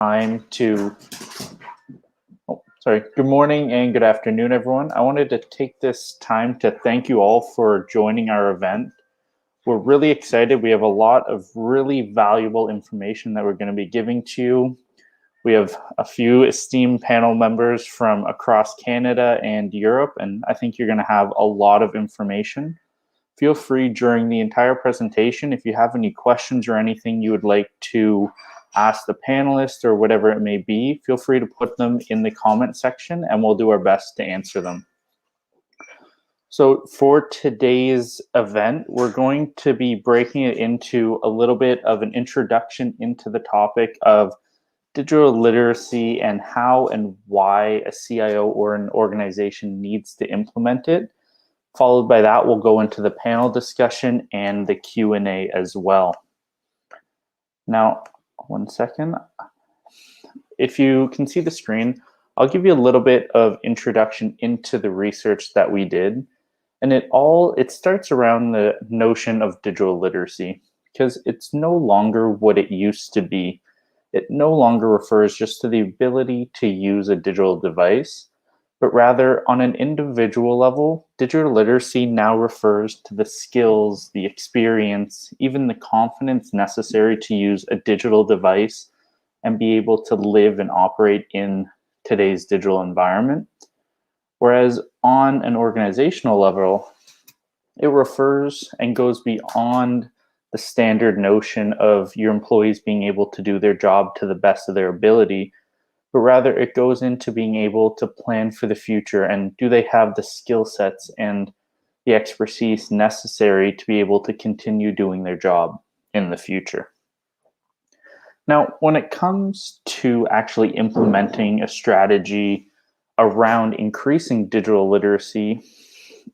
time to, good morning and good afternoon, everyone. I wanted to take this time to thank you all for joining our event. We're really excited. We have a lot of really valuable information that we're going to be giving to you. We have a few esteemed panel members from across Canada and Europe, and I think you're going to have a lot of information. Feel free during the entire presentation, if you have any questions or anything you would like to ask the panelists or whatever it may be, feel free to put them in the comment section and we'll do our best to answer them. So for today's event, we're going to be breaking it into a little bit of an introduction into the topic of digital literacy and how and why a CIO or an organization needs to implement it. Followed by that, we'll go into the panel discussion and the Q&A as well. Now, one second. If you can see the screen, I'll give you a little bit of introduction into the research that we did. And it starts around the notion of digital literacy, because it's no longer what it used to be. It no longer refers just to the ability to use a digital device, but rather on an individual level, digital literacy now refers to the skills, the experience, even the confidence necessary to use a digital device and be able to live and operate in today's digital environment. Whereas on an organizational level, it refers and goes beyond the standard notion of your employees being able to do their job to the best of their ability, but rather it goes into being able to plan for the future and do they have the skill sets and the expertise necessary to be able to continue doing their job in the future. Now, when it comes to actually implementing a strategy around increasing digital literacy,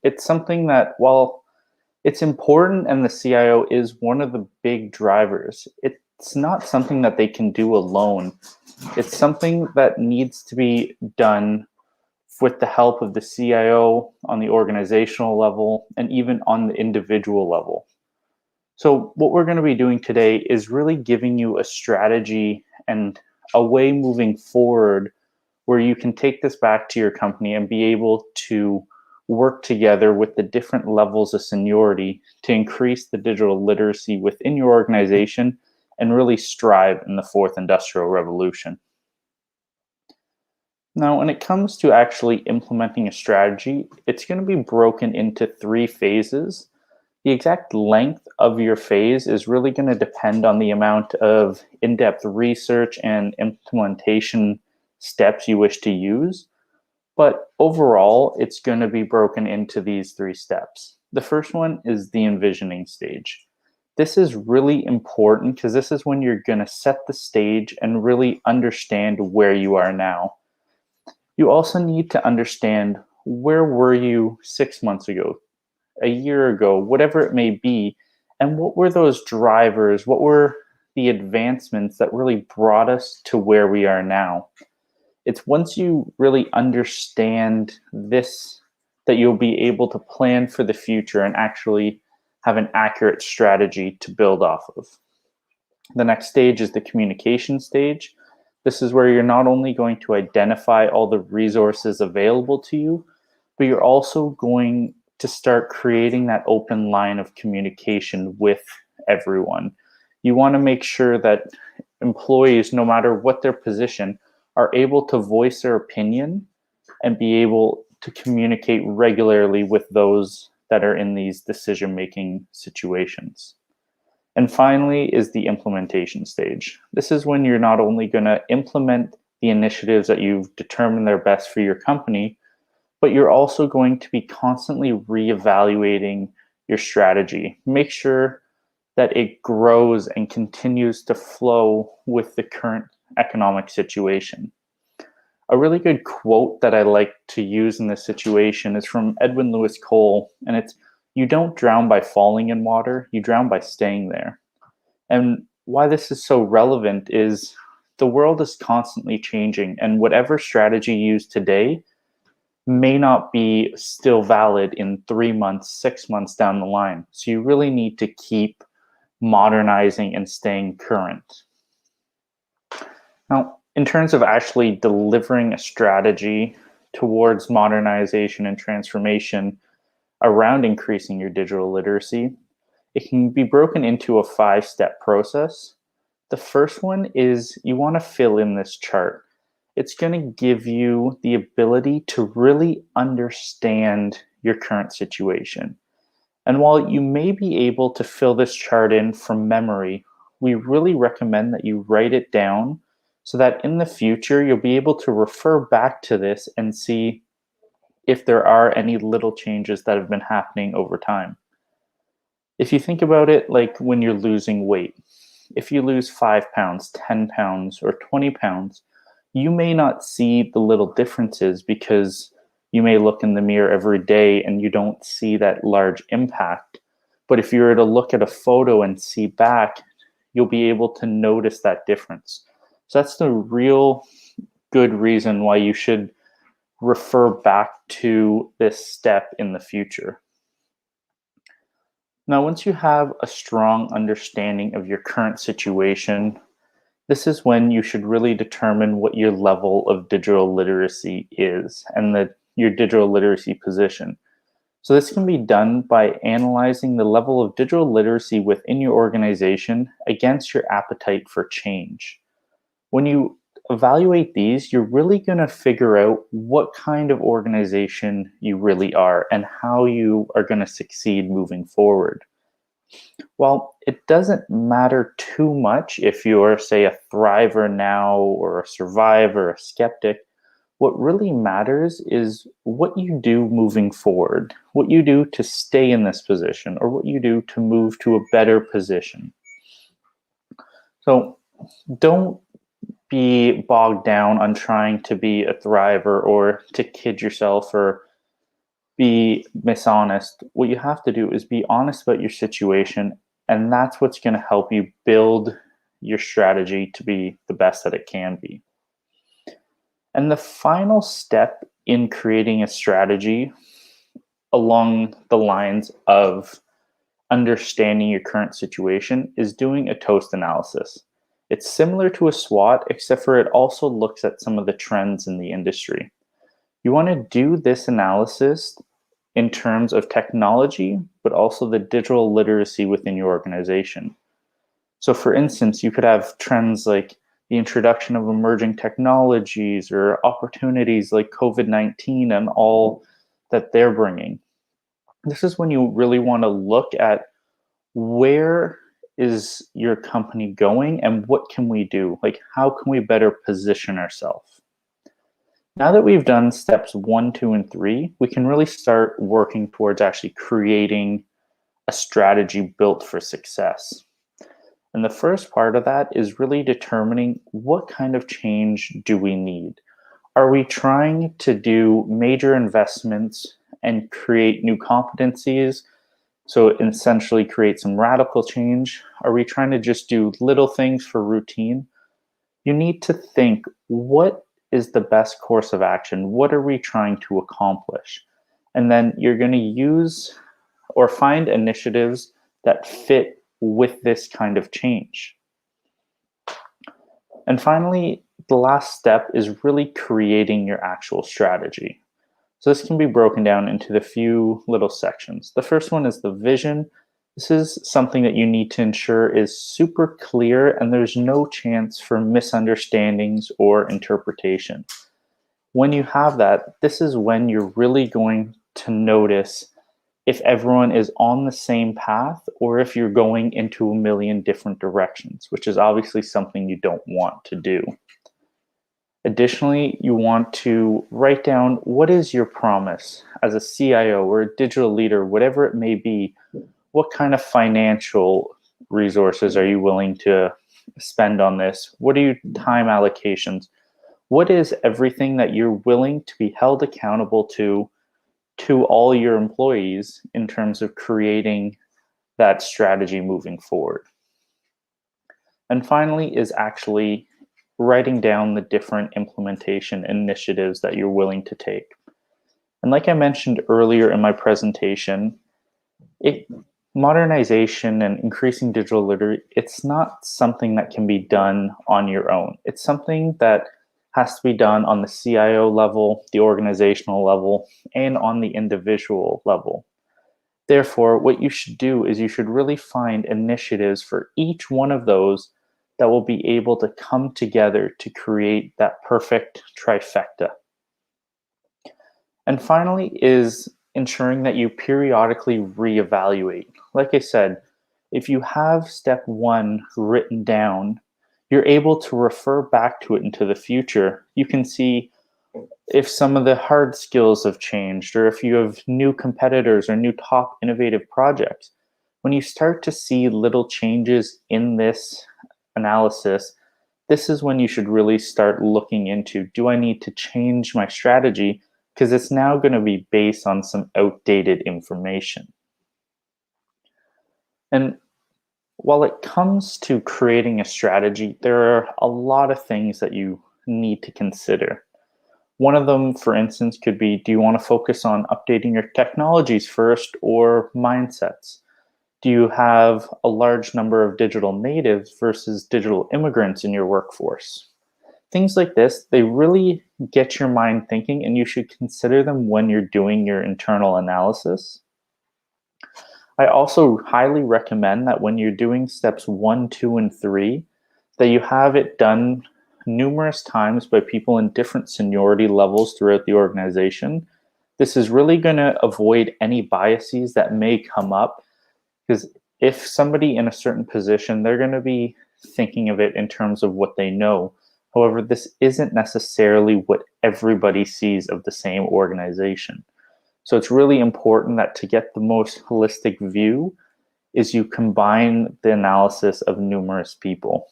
it's something that, while it's important and the CIO is one of the big drivers, it's not something that they can do alone. It's something that needs to be done with the help of the CIO on the organizational level and even on the individual level. So what we're going to be doing today is really giving you a strategy and a way moving forward where you can take this back to your company and be able to work together with the different levels of seniority to increase the digital literacy within your organization and really strive in the fourth industrial revolution. Now, when it comes to actually implementing a strategy, it's going to be broken into 3 phases. The exact length of your phase is really going to depend on the amount of in-depth research and implementation steps you wish to use. But overall, it's going to be broken into these 3 steps. The first one is the envisioning stage. This is really important because this is when you're going to set the stage and really understand where you are now. You also need to understand, where were you 6 months ago, a year ago, whatever it may be, and what were those drivers, what were the advancements that really brought us to where we are now. It's once you really understand this that you'll be able to plan for the future and actually have an accurate strategy to build off of. The next stage is the communication stage. This is where you're not only going to identify all the resources available to you, but you're also going to start creating that open line of communication with everyone. You want to make sure that employees, no matter what their position, are able to voice their opinion and be able to communicate regularly with those that are in these decision-making situations. And finally is the implementation stage. This is when you're not only going to implement the initiatives that you've determined are best for your company, but you're also going to be constantly reevaluating your strategy. Make sure that it grows and continues to flow with the current economic situation. A really good quote that I like to use in this situation is from Edwin Lewis Cole, and it's, "You don't drown by falling in water, you drown by staying there." And why this is so relevant is the world is constantly changing, and whatever strategy you use today may not be still valid in 3 months, 6 months down the line. So you really need to keep modernizing and staying current. Now, in terms of actually delivering a strategy towards modernization and transformation around increasing your digital literacy, it can be broken into a 5-step process. The first one is you want to fill in this chart. It's going to give you the ability to really understand your current situation. And while you may be able to fill this chart in from memory, we really recommend that you write it down so that in the future you'll be able to refer back to this and see if there are any little changes that have been happening over time. If you think about it like when you're losing weight, if you lose 5 pounds, 10 pounds, or 20 pounds, you may not see the little differences because you may look in the mirror every day and you don't see that large impact. But if you were to look at a photo and see back, you'll be able to notice that difference. So that's the real good reason why you should refer back to this step in the future. Now, once you have a strong understanding of your current situation, this is when you should really determine what your level of digital literacy is and your digital literacy position. So this can be done by analyzing the level of digital literacy within your organization against your appetite for change. When you evaluate these, you're really going to figure out what kind of organization you really are and how you are going to succeed moving forward. Well, it doesn't matter too much if you're, say, a thriver now or a survivor, a skeptic. What really matters is what you do moving forward, what you do to stay in this position, or what you do to move to a better position. So don't be bogged down on trying to be a thriver or to kid yourself or be dishonest. What you have to do is be honest about your situation, and that's what's going to help you build your strategy to be the best that it can be. And the final step in creating a strategy along the lines of understanding your current situation is doing a TOAST analysis. It's similar to a SWOT, except for it also looks at some of the trends in the industry. You want to do this analysis in terms of technology, but also the digital literacy within your organization. So for instance, you could have trends like the introduction of emerging technologies or opportunities like COVID-19 and all that they're bringing. This is when you really want to look at where is your company going and what can we do? Like, how can we better position ourselves? Now that we've done steps 1, 2, and 3, we can really start working towards actually creating a strategy built for success. And the first part of that is really determining what kind of change do we need? Are we trying to do major investments and create new competencies? So essentially create some radical change? Are we trying to just do little things for routine? You need to think, what is the best course of action? What are we trying to accomplish? And then you're going to use or find initiatives that fit with this kind of change. And finally, the last step is really creating your actual strategy. So this can be broken down into the few little sections. The first one is the vision. This is something that you need to ensure is super clear and there's no chance for misunderstandings or interpretation. When you have that, this is when you're really going to notice if everyone is on the same path or if you're going into a million different directions, which is obviously something you don't want to do. Additionally, you want to write down what is your promise as a CIO or a digital leader, whatever it may be. What kind of financial resources are you willing to spend on this? What are your time allocations? What is everything that you're willing to be held accountable to all your employees in terms of creating that strategy moving forward? And finally is actually writing down the different implementation initiatives that you're willing to take. And like I mentioned earlier in my presentation, modernization and increasing digital literacy, it's not something that can be done on your own. It's something that has to be done on the CIO level, the organizational level, and on the individual level. Therefore, what you should do is you should really find initiatives for each one of those that will be able to come together to create that perfect trifecta. And finally is ensuring that you periodically reevaluate. Like I said, if you have step one written down, you're able to refer back to it into the future. You can see if some of the hard skills have changed, or if you have new competitors or new top innovative projects. When you start to see little changes in this analysis, this is when you should really start looking into, do I need to change my strategy? Because it's now going to be based on some outdated information. And while it comes to creating a strategy, there are a lot of things that you need to consider. One of them, for instance, could be, do you want to focus on updating your technologies first or mindsets? Do you have a large number of digital natives versus digital immigrants in your workforce? Things like this, they really get your mind thinking, and you should consider them when you're doing your internal analysis. I also highly recommend that when you're doing steps 1, 2, and 3, that you have it done numerous times by people in different seniority levels throughout the organization. This is really going to avoid any biases that may come up, because if somebody in a certain position, they're going to be thinking of it in terms of what they know. However, this isn't necessarily what everybody sees of the same organization. So it's really important that to get the most holistic view is you combine the analysis of numerous people.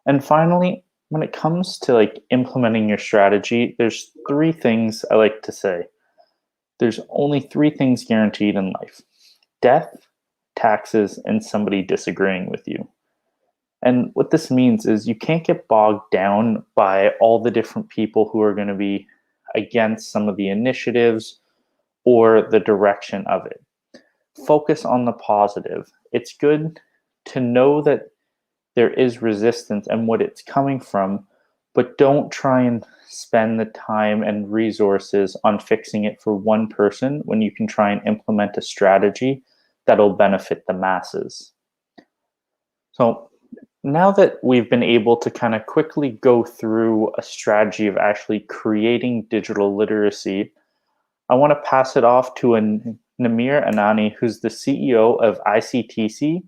And finally, when it comes to implementing your strategy, there's 3 things I like to say. There's only 3 things guaranteed in life: death, taxes, and somebody disagreeing with you. And what this means is you can't get bogged down by all the different people who are going to be against some of the initiatives or the direction of it. Focus on the positive. It's good to know that there is resistance and what it's coming from, but don't try and spend the time and resources on fixing it for one person when you can try and implement a strategy that'll benefit the masses. So now that we've been able to kind of quickly go through a strategy of actually creating digital literacy, I want to pass it off to Namir Anani, who's the CEO of ICTC,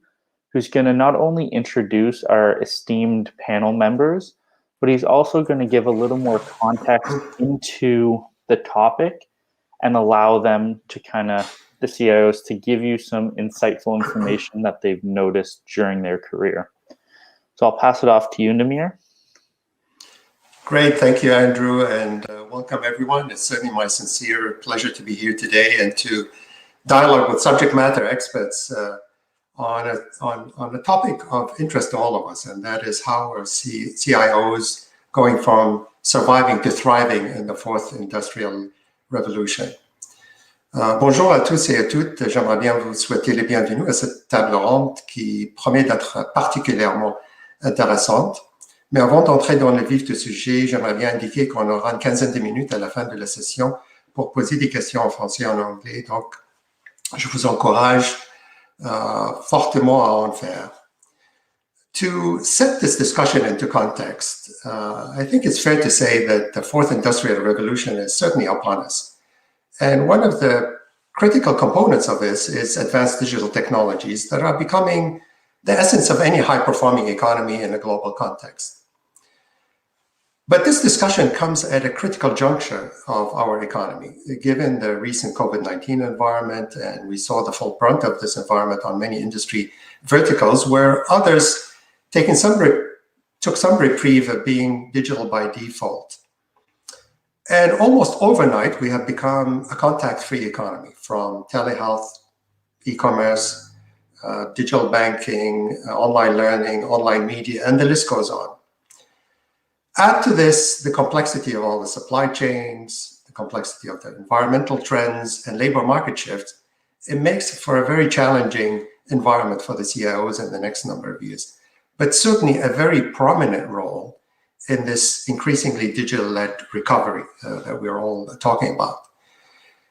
who's going to not only introduce our esteemed panel members, but he's also going to give a little more context into the topic and allow them to the CIOs to give you some insightful information that they've noticed during their career. So I'll pass it off to you, Namir. Great, thank you, Andrew, and welcome everyone. It's certainly my sincere pleasure to be here today and to dialogue with subject matter experts on a topic of interest to all of us, and that is how are CIOs going from surviving to thriving in the fourth industrial revolution. Bonjour à tous et à toutes. J'aimerais bien vous souhaiter les bienvenus à cette table ronde qui promet d'être particulièrement intéressante. Mais avant d'entrer dans le vif du sujet, j'aimerais bien indiquer qu'on aura une quinzaine de minutes à la fin de la session pour poser des questions en français et en anglais. Donc, je vous encourage fortement à en faire. To set this discussion into context, I think it's fair to say that the fourth industrial revolution is certainly upon us. And one of the critical components of this is advanced digital technologies that are becoming the essence of any high-performing economy in a global context. But this discussion comes at a critical juncture of our economy, given the recent COVID-19 environment, and we saw the full brunt of this environment on many industry verticals, where others took some reprieve of being digital by default. And almost overnight, we have become a contact-free economy, from telehealth, e-commerce, digital banking, online learning, online media, and the list goes on. Add to this the complexity of all the supply chains, the complexity of the environmental trends and labor market shifts, it makes for a very challenging environment for the CIOs in the next number of years, but certainly a very prominent role in this increasingly digital-led recovery that we're all talking about.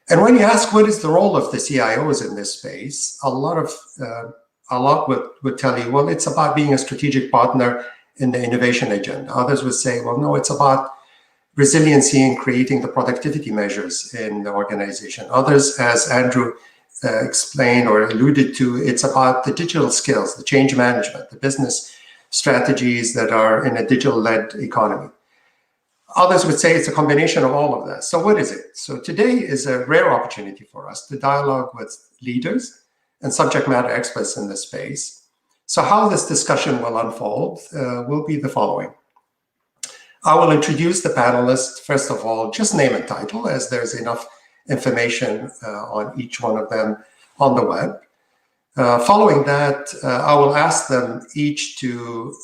And when you ask what is the role of the CIOs in this space, a lot would tell you, well, it's about being a strategic partner in the innovation agenda. Others would say, well, no, it's about resiliency in creating the productivity measures in the organization. Others, as Andrew explained or alluded to, it's about the digital skills, the change management, the business strategies that are in a digital-led economy. Others would say it's a combination of all of that. So what is it? So today is a rare opportunity for us to dialogue with leaders and subject matter experts in this space. So how this discussion will unfold will be the following. I will introduce the panelists, first of all, just name and title, as there's enough information on each one of them on the web. Following that, I will ask them each to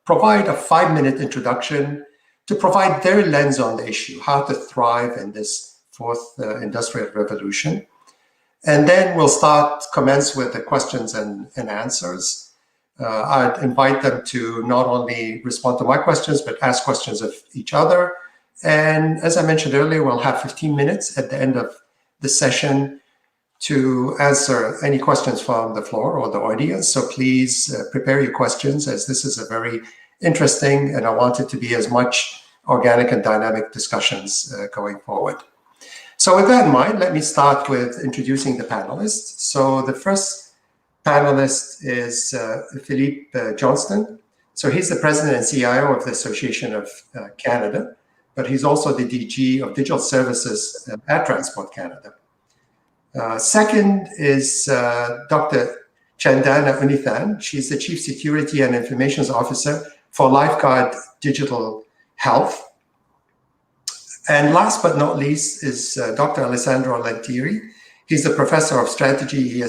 provide a 5-minute introduction to provide their lens on the issue, how to thrive in this fourth industrial revolution. And then we'll commence with the questions and answers. I'd invite them to not only respond to my questions, but ask questions of each other. And as I mentioned earlier, we'll have 15 minutes at the end of the session to answer any questions from the floor or the audience. So please prepare your questions, as this is a very interesting, and I want it to be as much organic and dynamic discussions going forward. So with that in mind, let me start with introducing the panelists. So the first panelist is Philippe Johnston. So he's the president and CIO of the Association of Canada, but he's also the DG of Digital Services at Transport Canada. Second is Dr. Chandana Unithan. She's the Chief Security and Information Officer for Lifeguard Digital Health. And last but not least is Dr. Alessandro Lentiri. He's the Professor of Strategy,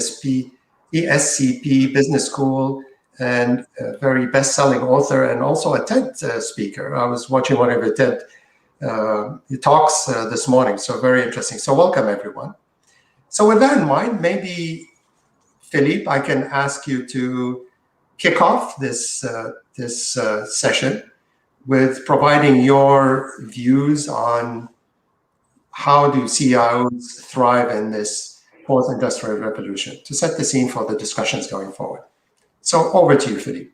ESCP Business School, and a very best-selling author, and also a TED speaker. I was watching one of your TED talks this morning, so very interesting. So welcome, everyone. So with that in mind, maybe, Philippe, I can ask you to kick off this session with providing your views on how do CIOs thrive in this fourth industrial revolution, to set the scene for the discussions going forward. So over to you, Philippe.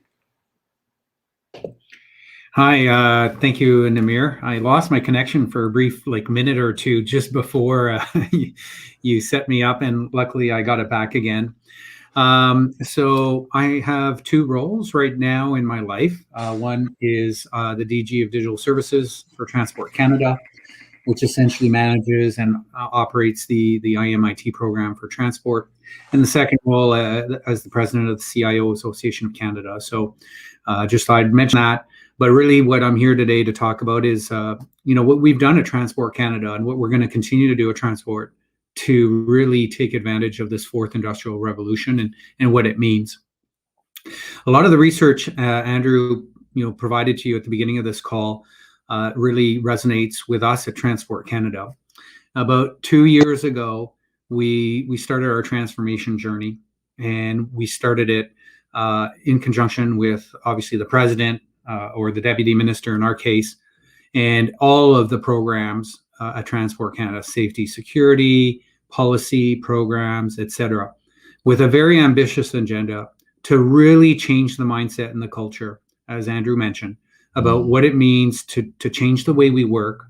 Hi, thank you, Namir. I lost my connection for a brief minute or two just before you set me up, and luckily I got it back again. So I have two roles right now in my life. One is the DG of Digital Services for Transport Canada, which essentially manages and operates the IMIT program for transport. And the second role as the president of the CIO Association of Canada. So just thought I'd mention that. But really what I'm here today to talk about is, what we've done at Transport Canada and what we're going to continue to do at Transport to really take advantage of this fourth industrial revolution and what it means. A lot of the research Andrew provided to you at the beginning of this call really resonates with us at Transport Canada. About 2 years ago, we started our transformation journey, and we started it in conjunction with obviously the president or the deputy minister in our case, and all of the programs at Transport Canada, safety, security, policy, programs, etc., with a very ambitious agenda to really change the mindset and the culture, as Andrew mentioned, about what it means to change the way we work,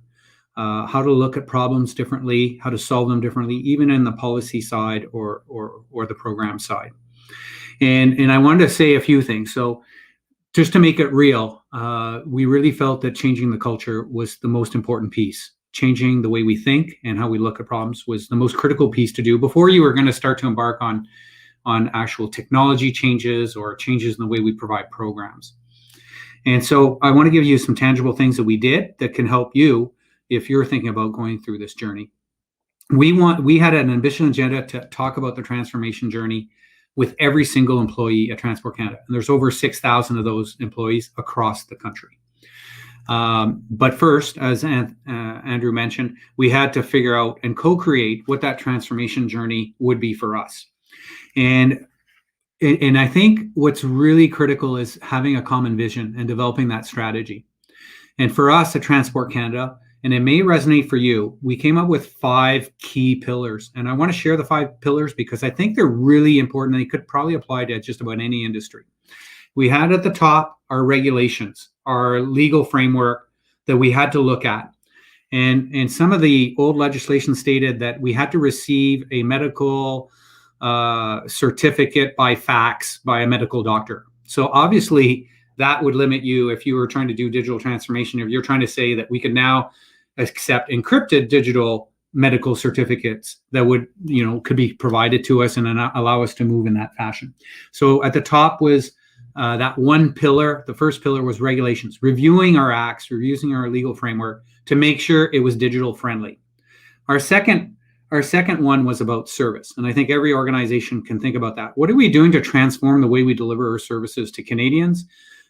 how to look at problems differently, how to solve them differently, even in the policy side or the program side. And I wanted to say a few things. So just to make it real, we really felt that changing the culture was the most important piece. Changing the way we think and how we look at problems was the most critical piece to do before you were going to start to embark on actual technology changes or changes in the way we provide programs. And so I want to give you some tangible things that we did that can help you if you're thinking about going through this journey. We had an ambitious agenda to talk about the transformation journey with every single employee at Transport Canada. And there's over 6,000 of those employees across the country. But first, as Andrew mentioned, we had to figure out and co-create what that transformation journey would be for us. And I think what's really critical is having a common vision and developing that strategy. And for us at Transport Canada, and it may resonate for you, we came up with 5 key pillars. And I want to share the 5 pillars because I think they're really important and they could probably apply to just about any industry. We had at the top our regulations, our legal framework that we had to look at. And some of the old legislation stated that we had to receive a medical certificate by fax by a medical doctor. So obviously that would limit you if you were trying to do digital transformation. If you're trying to say that we could now accept encrypted digital medical certificates that would, could be provided to us and allow us to move in that fashion. So at the top was that one pillar. The first pillar was regulations, reviewing our acts, reviewing our legal framework to make sure it was digital friendly. Our second one was about service. And I think every organization can think about that. What are we doing to transform the way we deliver our services to Canadians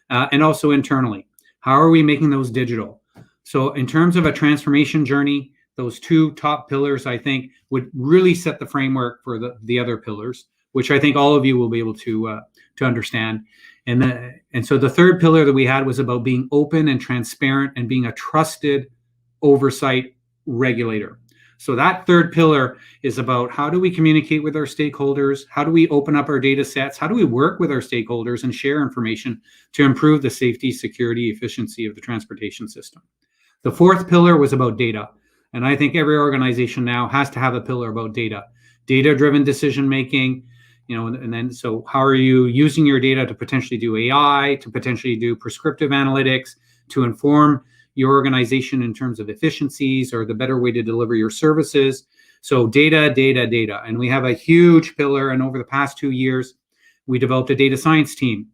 and also internally? How are we making those digital? So in terms of a transformation journey, those 2 top pillars, I think, would really set the framework for the other pillars, which I think all of you will be able to understand. And so the third pillar that we had was about being open and transparent and being a trusted oversight regulator. So that third pillar is about how do we communicate with our stakeholders? How do we open up our data sets? How do we work with our stakeholders and share information to improve the safety, security, efficiency of the transportation system? The fourth pillar was about data. And I think every organization now has to have a pillar about data, data-driven decision-making, and then so how are you using your data to potentially do AI, to potentially do prescriptive analytics, to inform your organization in terms of efficiencies or the better way to deliver your services. So data. And we have a huge pillar. And over the past 2 years, we developed a data science team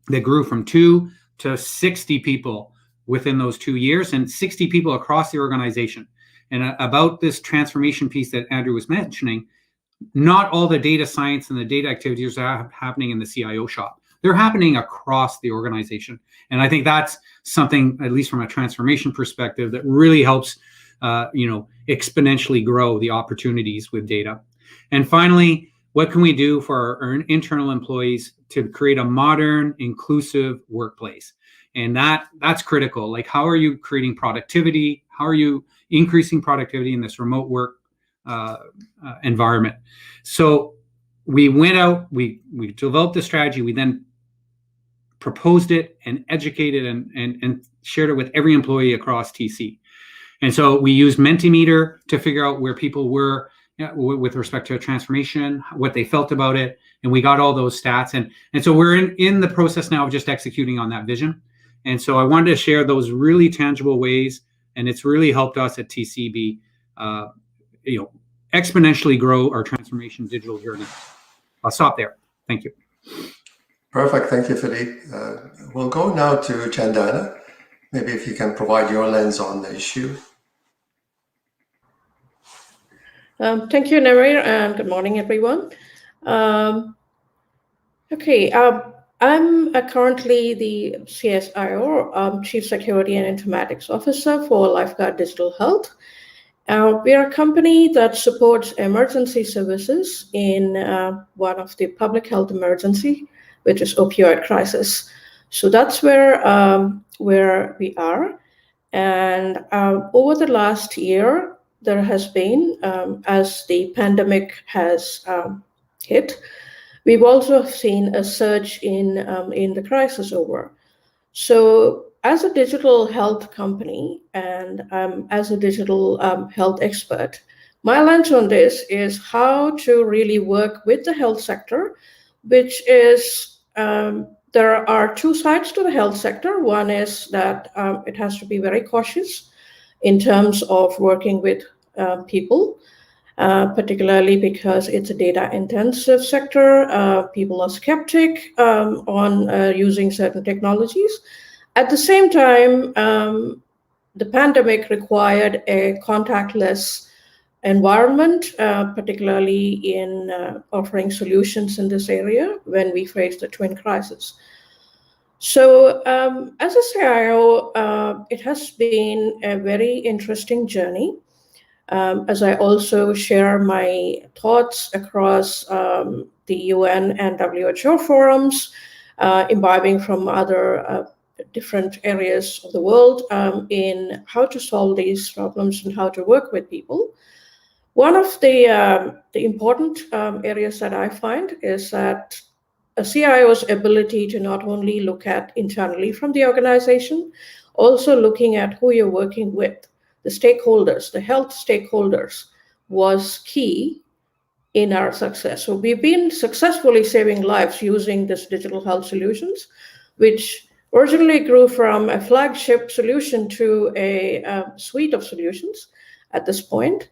that grew from 2 to 60 people within those 2 years and 60 people across the organization. And about this transformation piece that Andrew was mentioning, not all the data science and the data activities are happening in the CIO shop. They're happening across the organization. And I think that's something, at least from a transformation perspective, that really helps, exponentially grow the opportunities with data. And finally, what can we do for our internal employees to create a modern, inclusive workplace? And that's critical. Like, how are you creating productivity? How are you increasing productivity in this remote work environment? So we went out, we developed the strategy, we then proposed it and educated and shared it with every employee across TC. And so we used Mentimeter to figure out where people were with respect to a transformation, what they felt about it, and we got all those stats. And so we're in the process now of just executing on that vision. And so I wanted to share those really tangible ways, and it's really helped us at TCB, exponentially grow our transformation digital journey. I'll stop there. Thank you. Perfect. Thank you, Philippe. We'll go now to Chandana. Maybe if you can provide your lens on the issue. Thank you, Namir, and good morning, everyone. I'm currently the CSIO, Chief Security and Informatics Officer for Lifeguard Digital Health. We are a company that supports emergency services in one of the public health emergency, which is opioid crisis. So that's where we are. And over the last year, there has been, as the pandemic has hit, we've also seen a surge in the crisis over. So as a digital health company and as a digital health expert, my lens on this is how to really work with the health sector, which is, there are 2 sides to the health sector. One is that it has to be very cautious in terms of working with people, particularly because it's a data-intensive sector. People are skeptic on using certain technologies. At the same time, the pandemic required a contactless environment, particularly in offering solutions in this area when we face the twin crisis. So as a CIO, it has been a very interesting journey. As I also share my thoughts across the UN and WHO forums, imbibing from other different areas of the world in how to solve these problems and how to work with people. One of the important areas that I find is that a CIO's ability to not only look at internally from the organization, also looking at who you're working with, the stakeholders, the health stakeholders, was key in our success. So we've been successfully saving lives using this digital health solutions, which originally grew from a flagship solution to a suite of solutions at this point.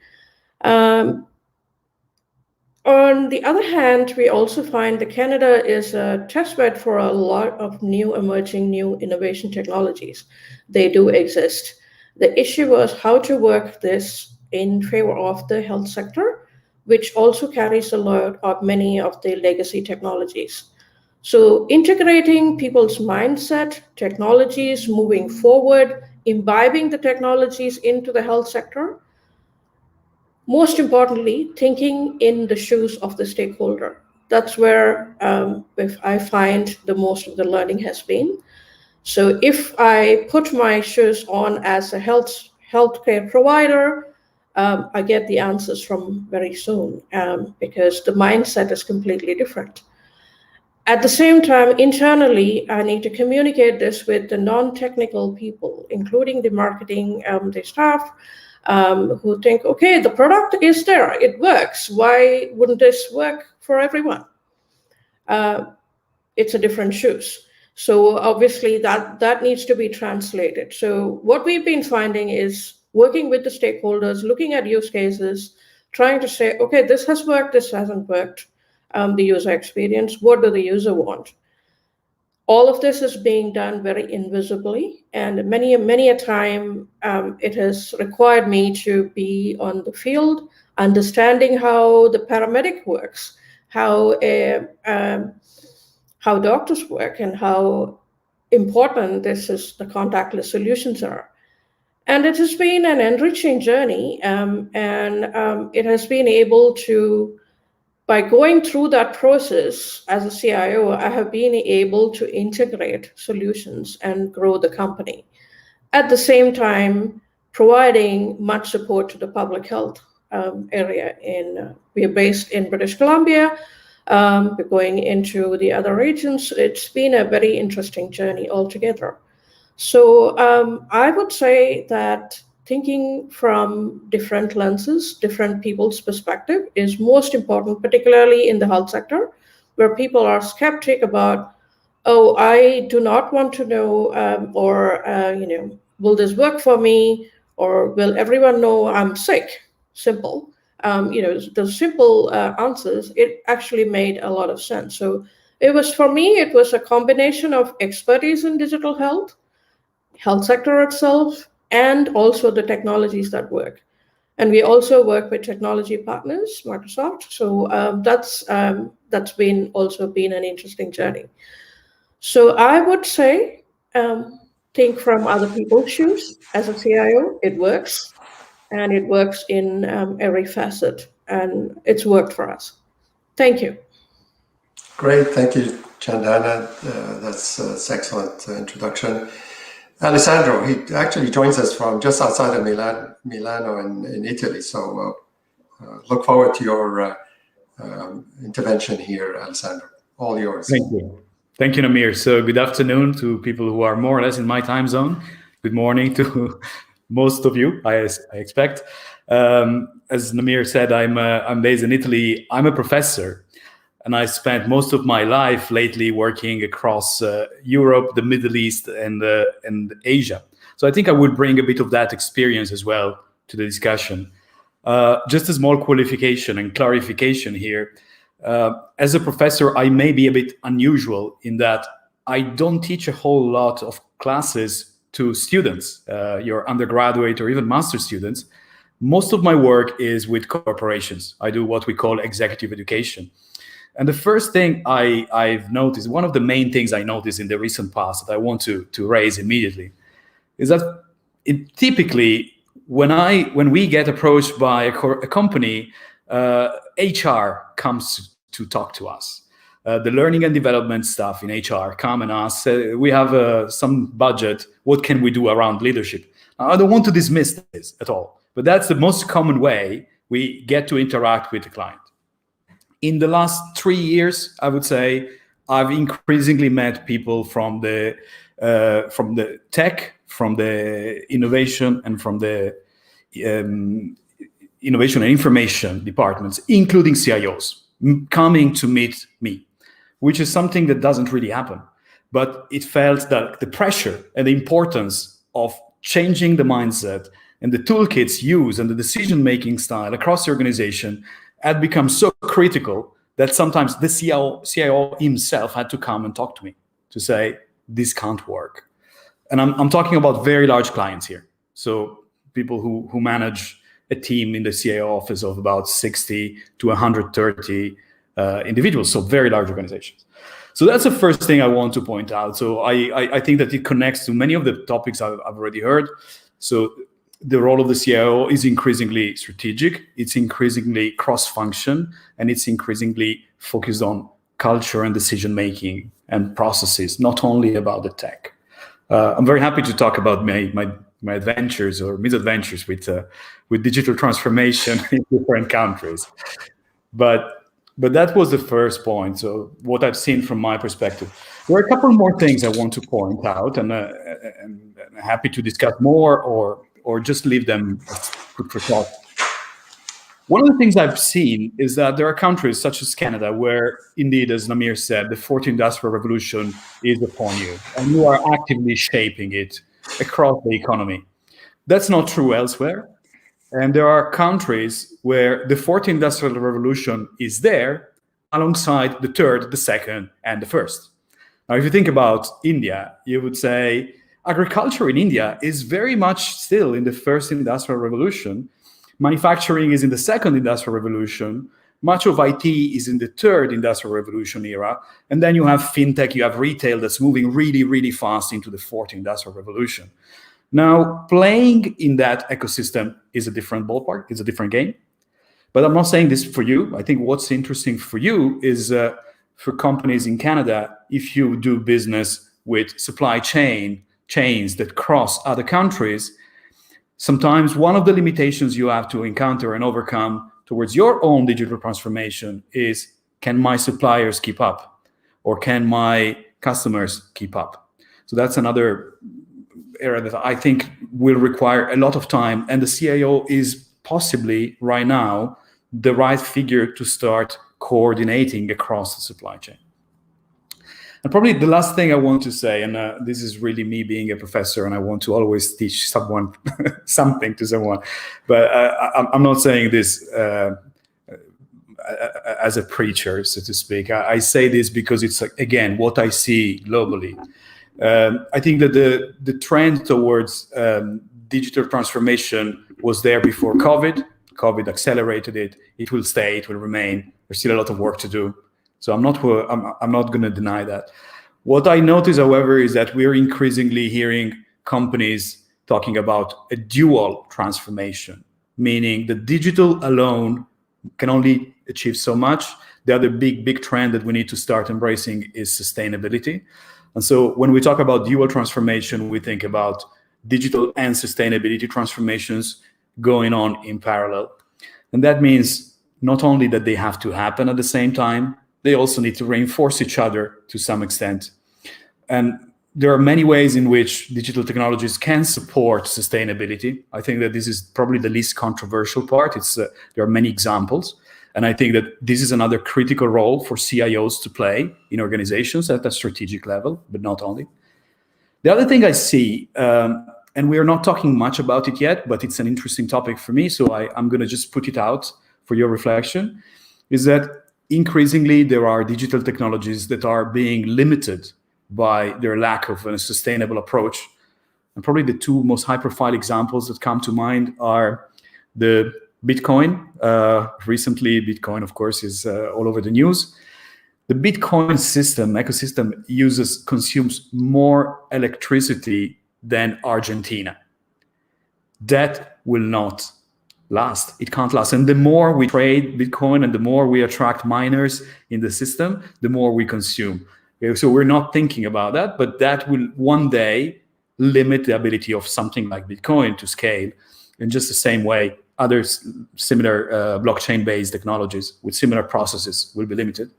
On the other hand, we also find that Canada is a testbed for a lot of new emerging, new innovation technologies. They do exist. The issue was how to work this in favor of the health sector, which also carries a load of many of the legacy technologies. So integrating people's mindset, technologies, moving forward, imbibing the technologies into the health sector, most importantly, thinking in the shoes of the stakeholder. That's where if I find the most of the learning has been. So if I put my shoes on as a healthcare provider, I get the answers from very soon because the mindset is completely different. At the same time, internally, I need to communicate this with the non-technical people, including the marketing, the staff, who think, okay, the product is there, it works. Why wouldn't this work for everyone? It's a different shoes. So obviously that needs to be translated. So what we've been finding is working with the stakeholders, looking at use cases, trying to say, okay, this has worked, this hasn't worked. The user experience, what do the user want? All of this is being done very invisibly, and many a time it has required me to be on the field, understanding how the paramedic works, how doctors work, and how important the contactless solutions are. And it has been an enriching journey, and it has been able to, by going through that process as a CIO, I have been able to integrate solutions and grow the company. At the same time, providing much support to the public health area. We are based in British Columbia. We're going into the other regions. It's been a very interesting journey altogether. So I would say that thinking from different lenses, different people's perspective is most important, particularly in the health sector, where people are skeptic about, oh, I do not want to know, will this work for me? Or will everyone know I'm sick? Simple. The simple answers, it actually made a lot of sense. So for me, it was a combination of expertise in digital health sector itself, and also the technologies that work. And we also work with technology partners, Microsoft. So that's been an interesting journey. So I would say, think from other people's shoes. As a CIO, it works, and it works in every facet, and it's worked for us. Thank you. Great, thank you, Chandana. That's excellent introduction. Alessandro, he actually joins us from just outside of Milano in Italy. So look forward to your intervention here, Alessandro. All yours. Thank you. Thank you, Namir. So good afternoon to people who are more or less in my time zone. Good morning to most of you, I expect. As Namir said, I'm based in Italy. I'm a professor. And I spent most of my life lately working across Europe, the Middle East, and Asia. So I think I would bring a bit of that experience as well to the discussion. Just a small qualification and clarification here. As a professor, I may be a bit unusual in that I don't teach a whole lot of classes to students, your undergraduate or even master students. Most of my work is with corporations. I do what we call executive education. And the first thing I've noticed, one of the main things I noticed in the recent past that I want to raise immediately, is that typically when we get approached by a company, HR comes to talk to us. The learning and development staff in HR come and ask, we have some budget, what can we do around leadership? Now, I don't want to dismiss this at all, but that's the most common way we get to interact with the client. In the last 3 years, I would say, I've increasingly met people from the tech, from the innovation, and from the innovation and information departments, including CIOs, coming to meet me, which is something that doesn't really happen. But it felt that the pressure and the importance of changing the mindset and the toolkits used and the decision-making style across the organization had become so critical that sometimes the CIO himself had to come and talk to me to say, this can't work. And I'm talking about very large clients here. So people who manage a team in the CIO office of about 60 to 130 individuals, so very large organizations. So that's the first thing I want to point out. So I think that it connects to many of the topics I've already heard. So the role of the CIO is increasingly strategic, it's increasingly cross-function, and it's increasingly focused on culture and decision-making and processes, not only about the tech. I'm very happy to talk about my adventures or misadventures with digital transformation in different countries. But that was the first point. So what I've seen from my perspective. There are a couple more things I want to point out, and I'm happy to discuss more or just leave them as food for thought. One of the things I've seen is that there are countries such as Canada where, indeed, as Namir said, the fourth industrial revolution is upon you, and you are actively shaping it across the economy. That's not true elsewhere. And there are countries where the fourth industrial revolution is there alongside the third, the second, and the first. Now, if you think about India, you would say agriculture in India is very much still in the first industrial revolution. Manufacturing is in the second industrial revolution. Much of IT is in the third industrial revolution era. And then you have fintech, you have retail that's moving really, really fast into the fourth industrial revolution. Now, playing in that ecosystem is a different ballpark, it's a different game. But I'm not saying this for you. I think what's interesting for you is for companies in Canada, if you do business with supply chains that cross other countries, sometimes one of the limitations you have to encounter and overcome towards your own digital transformation is, can my suppliers keep up? Or can my customers keep up? So that's another area that I think will require a lot of time, and the CIO is possibly right now the right figure to start coordinating across the supply chain. And probably the last thing I want to say, and this is really me being a professor, and I want to always teach someone something to someone, but I'm not saying this as a preacher, so to speak. I say this because it's, again, what I see globally. I think that the trend towards digital transformation was there before COVID. COVID accelerated it. It will stay. It will remain. There's still a lot of work to do. So I'm not going to deny that. What I notice, however, is that we're increasingly hearing companies talking about a dual transformation, meaning the digital alone can only achieve so much. The other big trend that we need to start embracing is sustainability. And so when we talk about dual transformation, we think about digital and sustainability transformations going on in parallel. And that means not only that they have to happen at the same time, they also need to reinforce each other to some extent. And there are many ways in which digital technologies can support sustainability. I think that this is probably the least controversial part. There are many examples. And I think that this is another critical role for CIOs to play in organizations at a strategic level, but not only. The other thing I see, and we are not talking much about it yet, but it's an interesting topic for me, so I'm going to just put it out for your reflection, is that increasingly there are digital technologies that are being limited by their lack of a sustainable approach. And probably the two most high-profile examples that come to mind are the Bitcoin. Recently, Bitcoin, of course, is all over the news. The Bitcoin ecosystem consumes more electricity than Argentina. That will not last. It can't last. And the more we trade Bitcoin and the more we attract miners in the system, the more we consume. So we're not thinking about that, but that will one day limit the ability of something like Bitcoin to scale in just the same way other similar blockchain-based technologies with similar processes will be limited.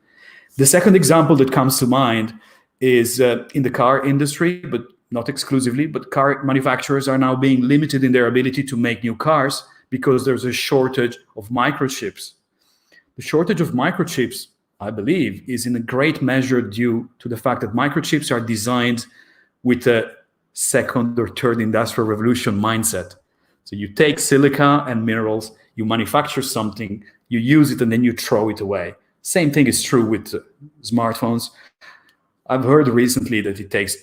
The second example that comes to mind is in the car industry, but not exclusively, but car manufacturers are now being limited in their ability to make new cars because there's a shortage of microchips. The shortage of microchips, I believe, is in a great measure due to the fact that microchips are designed with a second or third industrial revolution mindset. So you take silica and minerals, you manufacture something, you use it, and then you throw it away. Same thing is true with smartphones. I've heard recently that it takes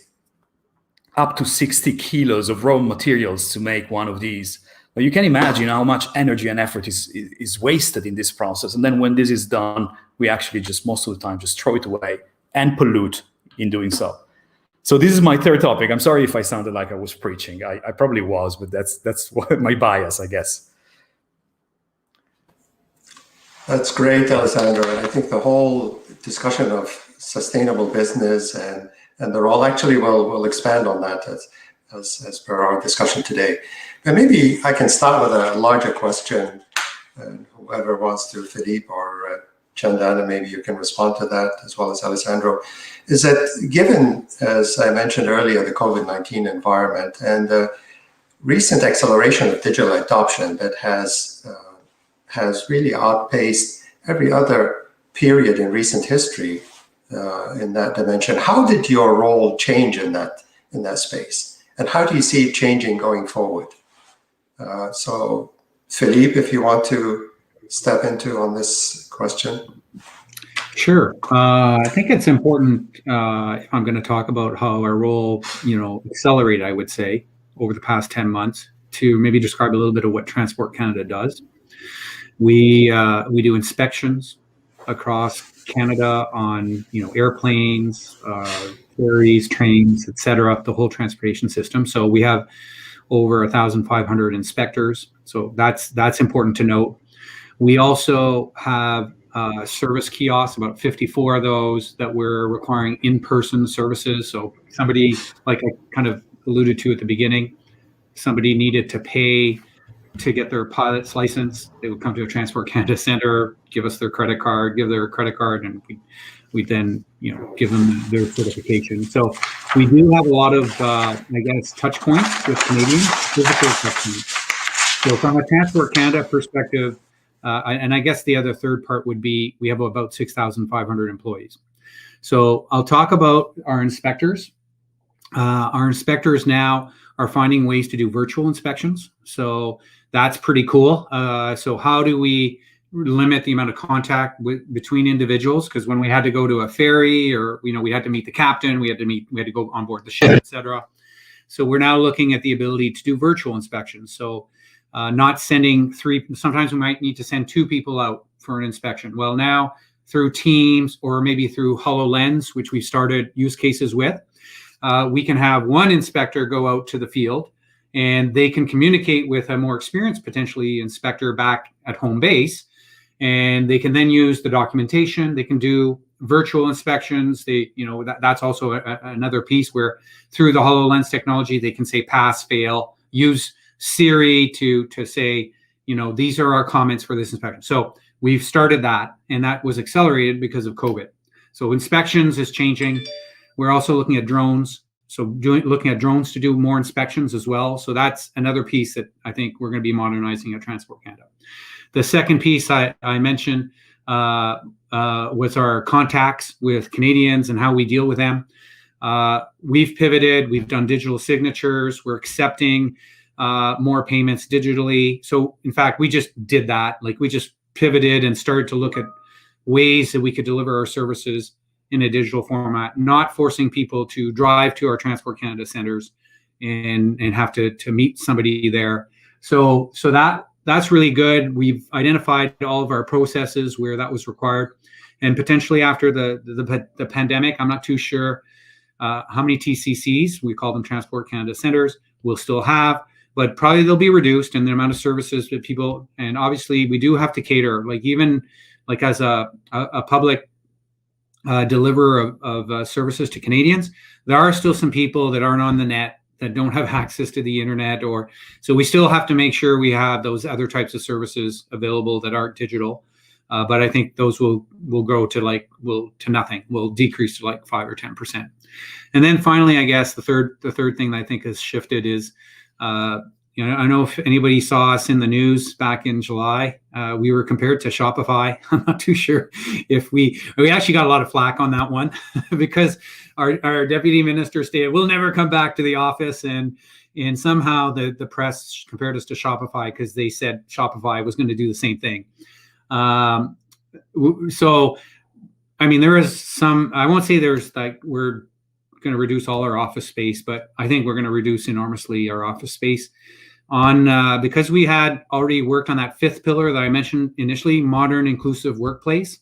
up to 60 kilos of raw materials to make one of these. Now you can imagine how much energy and effort is wasted in this process. And then when this is done, we actually just most of the time just throw it away and pollute in doing so. So this is my third topic. I'm sorry if I sounded like I was preaching. I probably was, but that's what my bias, I guess. That's great, Alessandro. And I think the whole discussion of sustainable business and the role, actually we'll expand on that as per our discussion today. But maybe I can start with a larger question, and whoever wants to, Philippe or Chandana, maybe you can respond to that, as well as Alessandro, is that given, as I mentioned earlier, the COVID-19 environment and the recent acceleration of digital adoption that has really outpaced every other period in recent history in that dimension, how did your role change in that space? And how do you see it changing going forward? So Philippe, if you want to step into on this question. Sure. I think it's important, if I'm going to talk about how our role, accelerated, I would say, over the past 10 months, to maybe describe a little bit of what Transport Canada does. We do inspections across Canada on, airplanes, ferries, trains, etc., the whole transportation system. So we have over 1,500 inspectors. So that's important to note. We also have service kiosks, about 54 of those that we're requiring in-person services. So somebody, like I kind of alluded to at the beginning, somebody needed to pay to get their pilot's license. They would come to a Transport Canada center, give us their credit card, and we then give them their certification. So we do have a lot of touch points with Canadians, physical touch points. So from a Transport Canada perspective, and I guess the other third part would be we have about 6,500 employees. So I'll talk about our inspectors. Our inspectors now are finding ways to do virtual inspections. So that's pretty cool. So how do we limit the amount of contact between individuals? Because when we had to go to a ferry, or we had to meet the captain, we had to go on board the ship, etc. So we're now looking at the ability to do virtual inspections. So not sending sometimes we might need to send 2 people out for an inspection. Well, now through Teams or maybe through HoloLens, which we started use cases with, we can have one inspector go out to the field and they can communicate with a more experienced, potentially, inspector back at home base. And they can then use the documentation. They can do virtual inspections. That's also another piece where through the HoloLens technology, they can say pass, fail, use Siri to say, these are our comments for this inspection. So we've started that, and that was accelerated because of COVID. So inspections is changing. We're also looking at drones. So looking at drones to do more inspections as well. So that's another piece that I think we're going to be modernizing at Transport Canada. The second piece I mentioned was our contacts with Canadians and how we deal with them. We've pivoted. We've done digital signatures. We're accepting more payments digitally. So in fact, we just did that. Like we just pivoted and started to look at ways that we could deliver our services in a digital format, not forcing people to drive to our Transport Canada centers and have to meet somebody there. So that's really good. We've identified all of our processes where that was required. And potentially after the pandemic, I'm not too sure how many TCCs, we call them Transport Canada Centres, we'll still have, but probably they'll be reduced in the amount of services that people, and obviously we do have to cater, like even like as a public deliverer of services to Canadians, there are still some people that aren't on the net, that don't have access to the internet, or so we still have to make sure we have those other types of services available that aren't digital. But I think those will go to nothing, will decrease to like 5 or 10%. And then finally, I guess the third thing that I think has shifted is, I don't know if anybody saw us in the news back in July. We were compared to Shopify. I'm not too sure if we actually got a lot of flack on that one because our deputy minister stated we'll never come back to the office, and somehow the press compared us to Shopify because they said Shopify was going to do the same thing. So, I mean, there is some. I won't say there's like we're going to reduce all our office space, but I think we're going to reduce enormously our office space because we had already worked on that fifth pillar that I mentioned initially, modern inclusive workplace.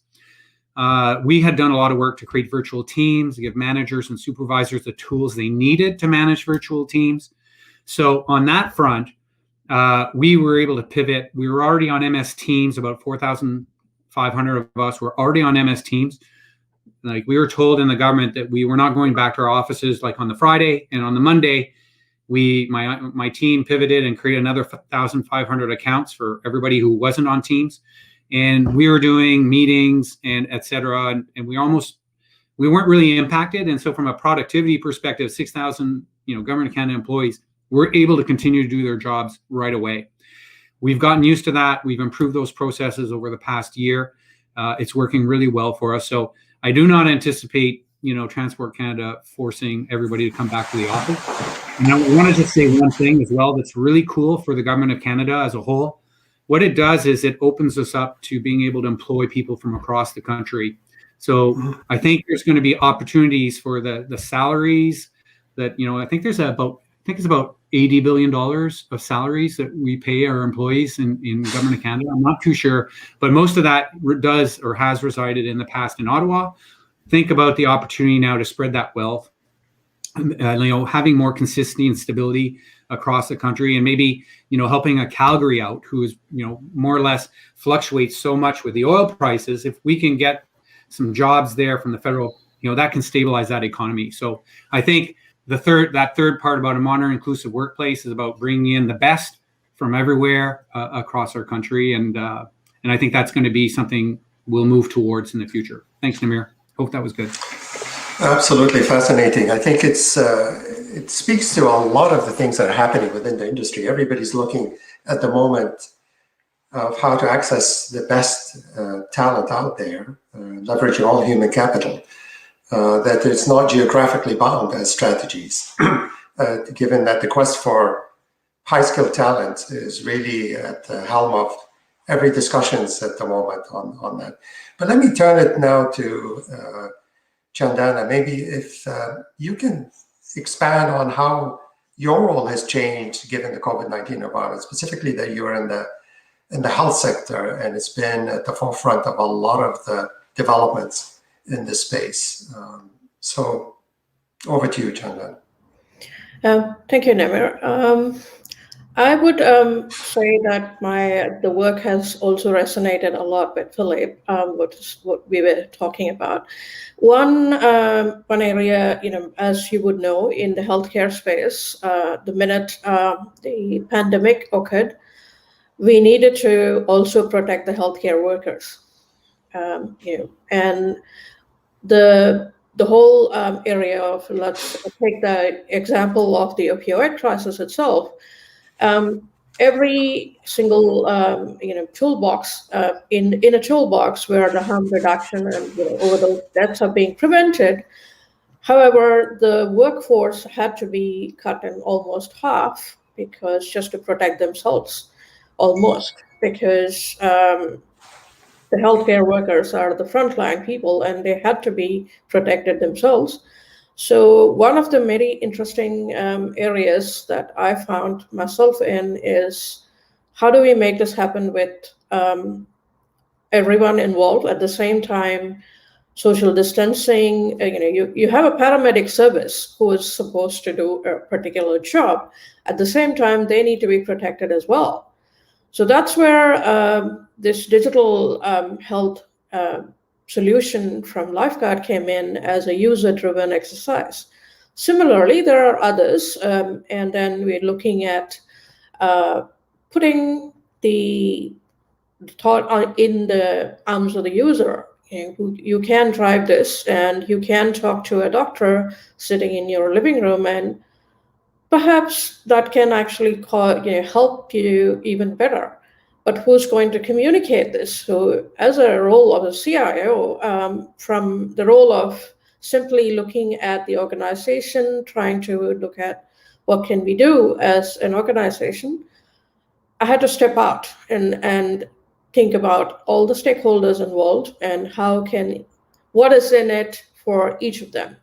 We had done a lot of work to create virtual teams, to give managers and supervisors the tools they needed to manage virtual teams. So on that front, we were able to pivot. We were already on MS Teams, about 4,500 of us were already on MS Teams. Like we were told in the government that we were not going back to our offices like on the Friday, and on the Monday, my team pivoted and created another 1,500 accounts for everybody who wasn't on Teams. And we were doing meetings and et cetera. And we weren't really impacted. And so from a productivity perspective, 6,000, Government of Canada employees were able to continue to do their jobs right away. We've gotten used to that. We've improved those processes over the past year. It's working really well for us. So I do not anticipate, Transport Canada forcing everybody to come back to the office. And I want to just say one thing as well that's really cool for the Government of Canada as a whole. What it does is it opens us up to being able to employ people from across the country. So I think there's going to be opportunities for the salaries that, I think it's about $80 billion of salaries that we pay our employees in Government of Canada. I'm not too sure, but most of that does or has resided in the past in Ottawa. Think about the opportunity now to spread that wealth, having more consistency and stability across the country, and maybe, helping a Calgary out who is, more or less fluctuates so much with the oil prices. If we can get some jobs there from the federal, that can stabilize that economy. So I think that third part about a modern inclusive workplace is about bringing in the best from everywhere across our country. And I think that's going to be something we'll move towards in the future. Thanks, Namir. Hope that was good. Absolutely fascinating. I think it speaks to a lot of the things that are happening within the industry. Everybody's looking at the moment of how to access the best talent out there, leveraging all human capital, that it's not geographically bound as strategies, given that the quest for high-skilled talent is really at the helm of every discussions at the moment on that. But let me turn it now to Chandana. Maybe if you can expand on how your role has changed given the COVID-19 environment, specifically that you're in the health sector, and it's been at the forefront of a lot of the developments in this space. So over to you, Chandana. Thank you, Namir. I would say that the work has also resonated a lot with Philip, which is what we were talking about. One area, as you would know, in the healthcare space, the minute the pandemic occurred, we needed to also protect the healthcare workers. And the whole area of, let's take the example of the opioid crisis itself. Every single toolbox in a toolbox where the harm reduction and overdose deaths are being prevented. However, the workforce had to be cut in almost half because just to protect themselves, because the healthcare workers are the frontline people and they had to be protected themselves. So one of the many interesting areas that I found myself in is how do we make this happen with everyone involved. At the same time, social distancing, you have a paramedic service who is supposed to do a particular job. At the same time, they need to be protected as well. So that's where this digital health solution from Lifeguard came in as a user-driven exercise. Similarly, there are others, and then we're looking at putting the thought in the arms of the user. You can drive this, and you can talk to a doctor sitting in your living room, and perhaps that can actually help you even better. But who's going to communicate this? So as a role of a CIO, from the role of simply looking at the organization, trying to look at what can we do as an organization, I had to step out and think about all the stakeholders involved and what is in it for each of them.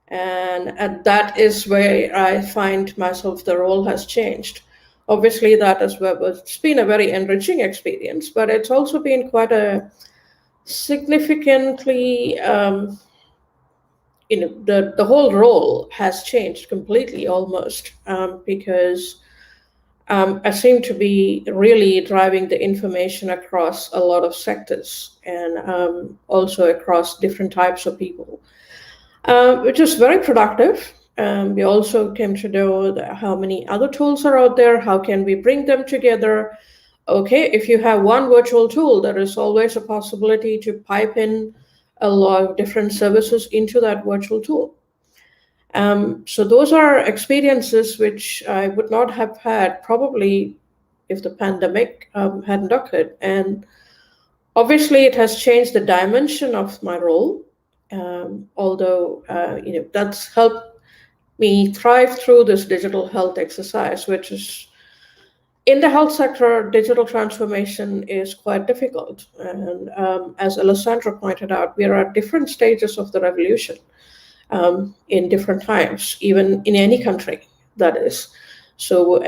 And that is where I find myself, the role has changed. Obviously, it's been a very enriching experience, but it's also been quite a significantly, the whole role has changed completely almost, because I seem to be really driving the information across a lot of sectors and also across different types of people, which is very productive. We also came to know how many other tools are out there. How can we bring them together? Okay, if you have one virtual tool, there is always a possibility to pipe in a lot of different services into that virtual tool. So those are experiences which I would not have had probably if the pandemic hadn't occurred. And obviously, it has changed the dimension of my role, although that's helped me thrive through this digital health exercise, which is in the health sector. Digital transformation is quite difficult. And as Alessandra pointed out, we are at different stages of the revolution in different times, even in any country, that is. So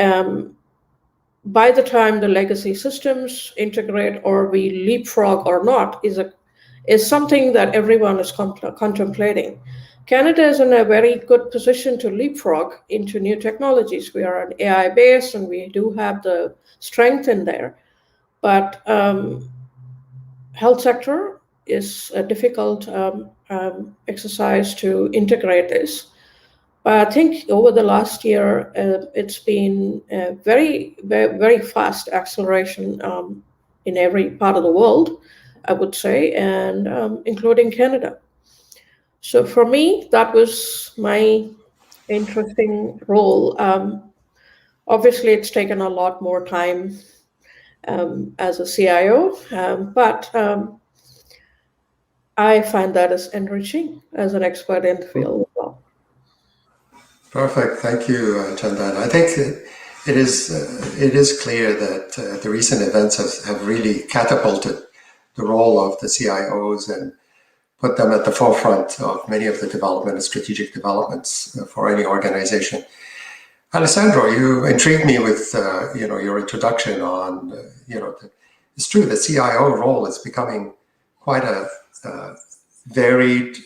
by the time the legacy systems integrate or we leapfrog or not is something that everyone is contemplating. Canada is in a very good position to leapfrog into new technologies. We are an AI base and we do have the strength in there. But health sector is a difficult exercise to integrate this. But I think over the last year, it's been a very, very, very fast acceleration in every part of the world, I would say, and including Canada. So for me, that was my interesting role. Obviously, it's taken a lot more time as a CIO, but I find that as enriching as an expert in the field as well. Perfect. Thank you, Chandan. I think it is clear that the recent events have really catapulted the role of the CIOs and put them at the forefront of many of the development and strategic developments for any organization. Alessandro, you intrigued me with your introduction on it's true the CIO role is becoming quite a varied,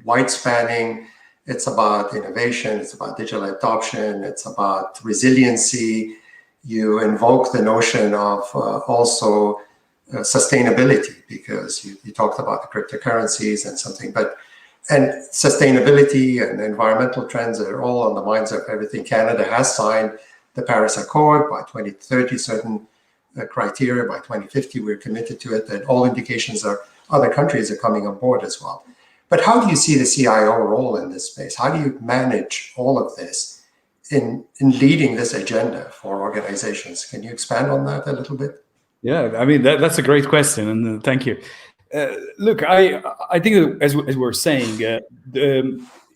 wide-spanning. It's about innovation, it's about digital adoption, it's about resiliency. You invoke the notion of also sustainability, because you talked about the cryptocurrencies and something, and sustainability and environmental trends are all on the minds of everything. Canada has signed the Paris Accord by 2030, certain criteria by 2050. We're committed to it, and all indications are other countries are coming on board as well. But how do you see the CIO role in this space? How do you manage all of this in leading this agenda for organizations? Can you expand on that a little bit? Yeah, I mean, that's a great question, and thank you. Look, I think as we're saying,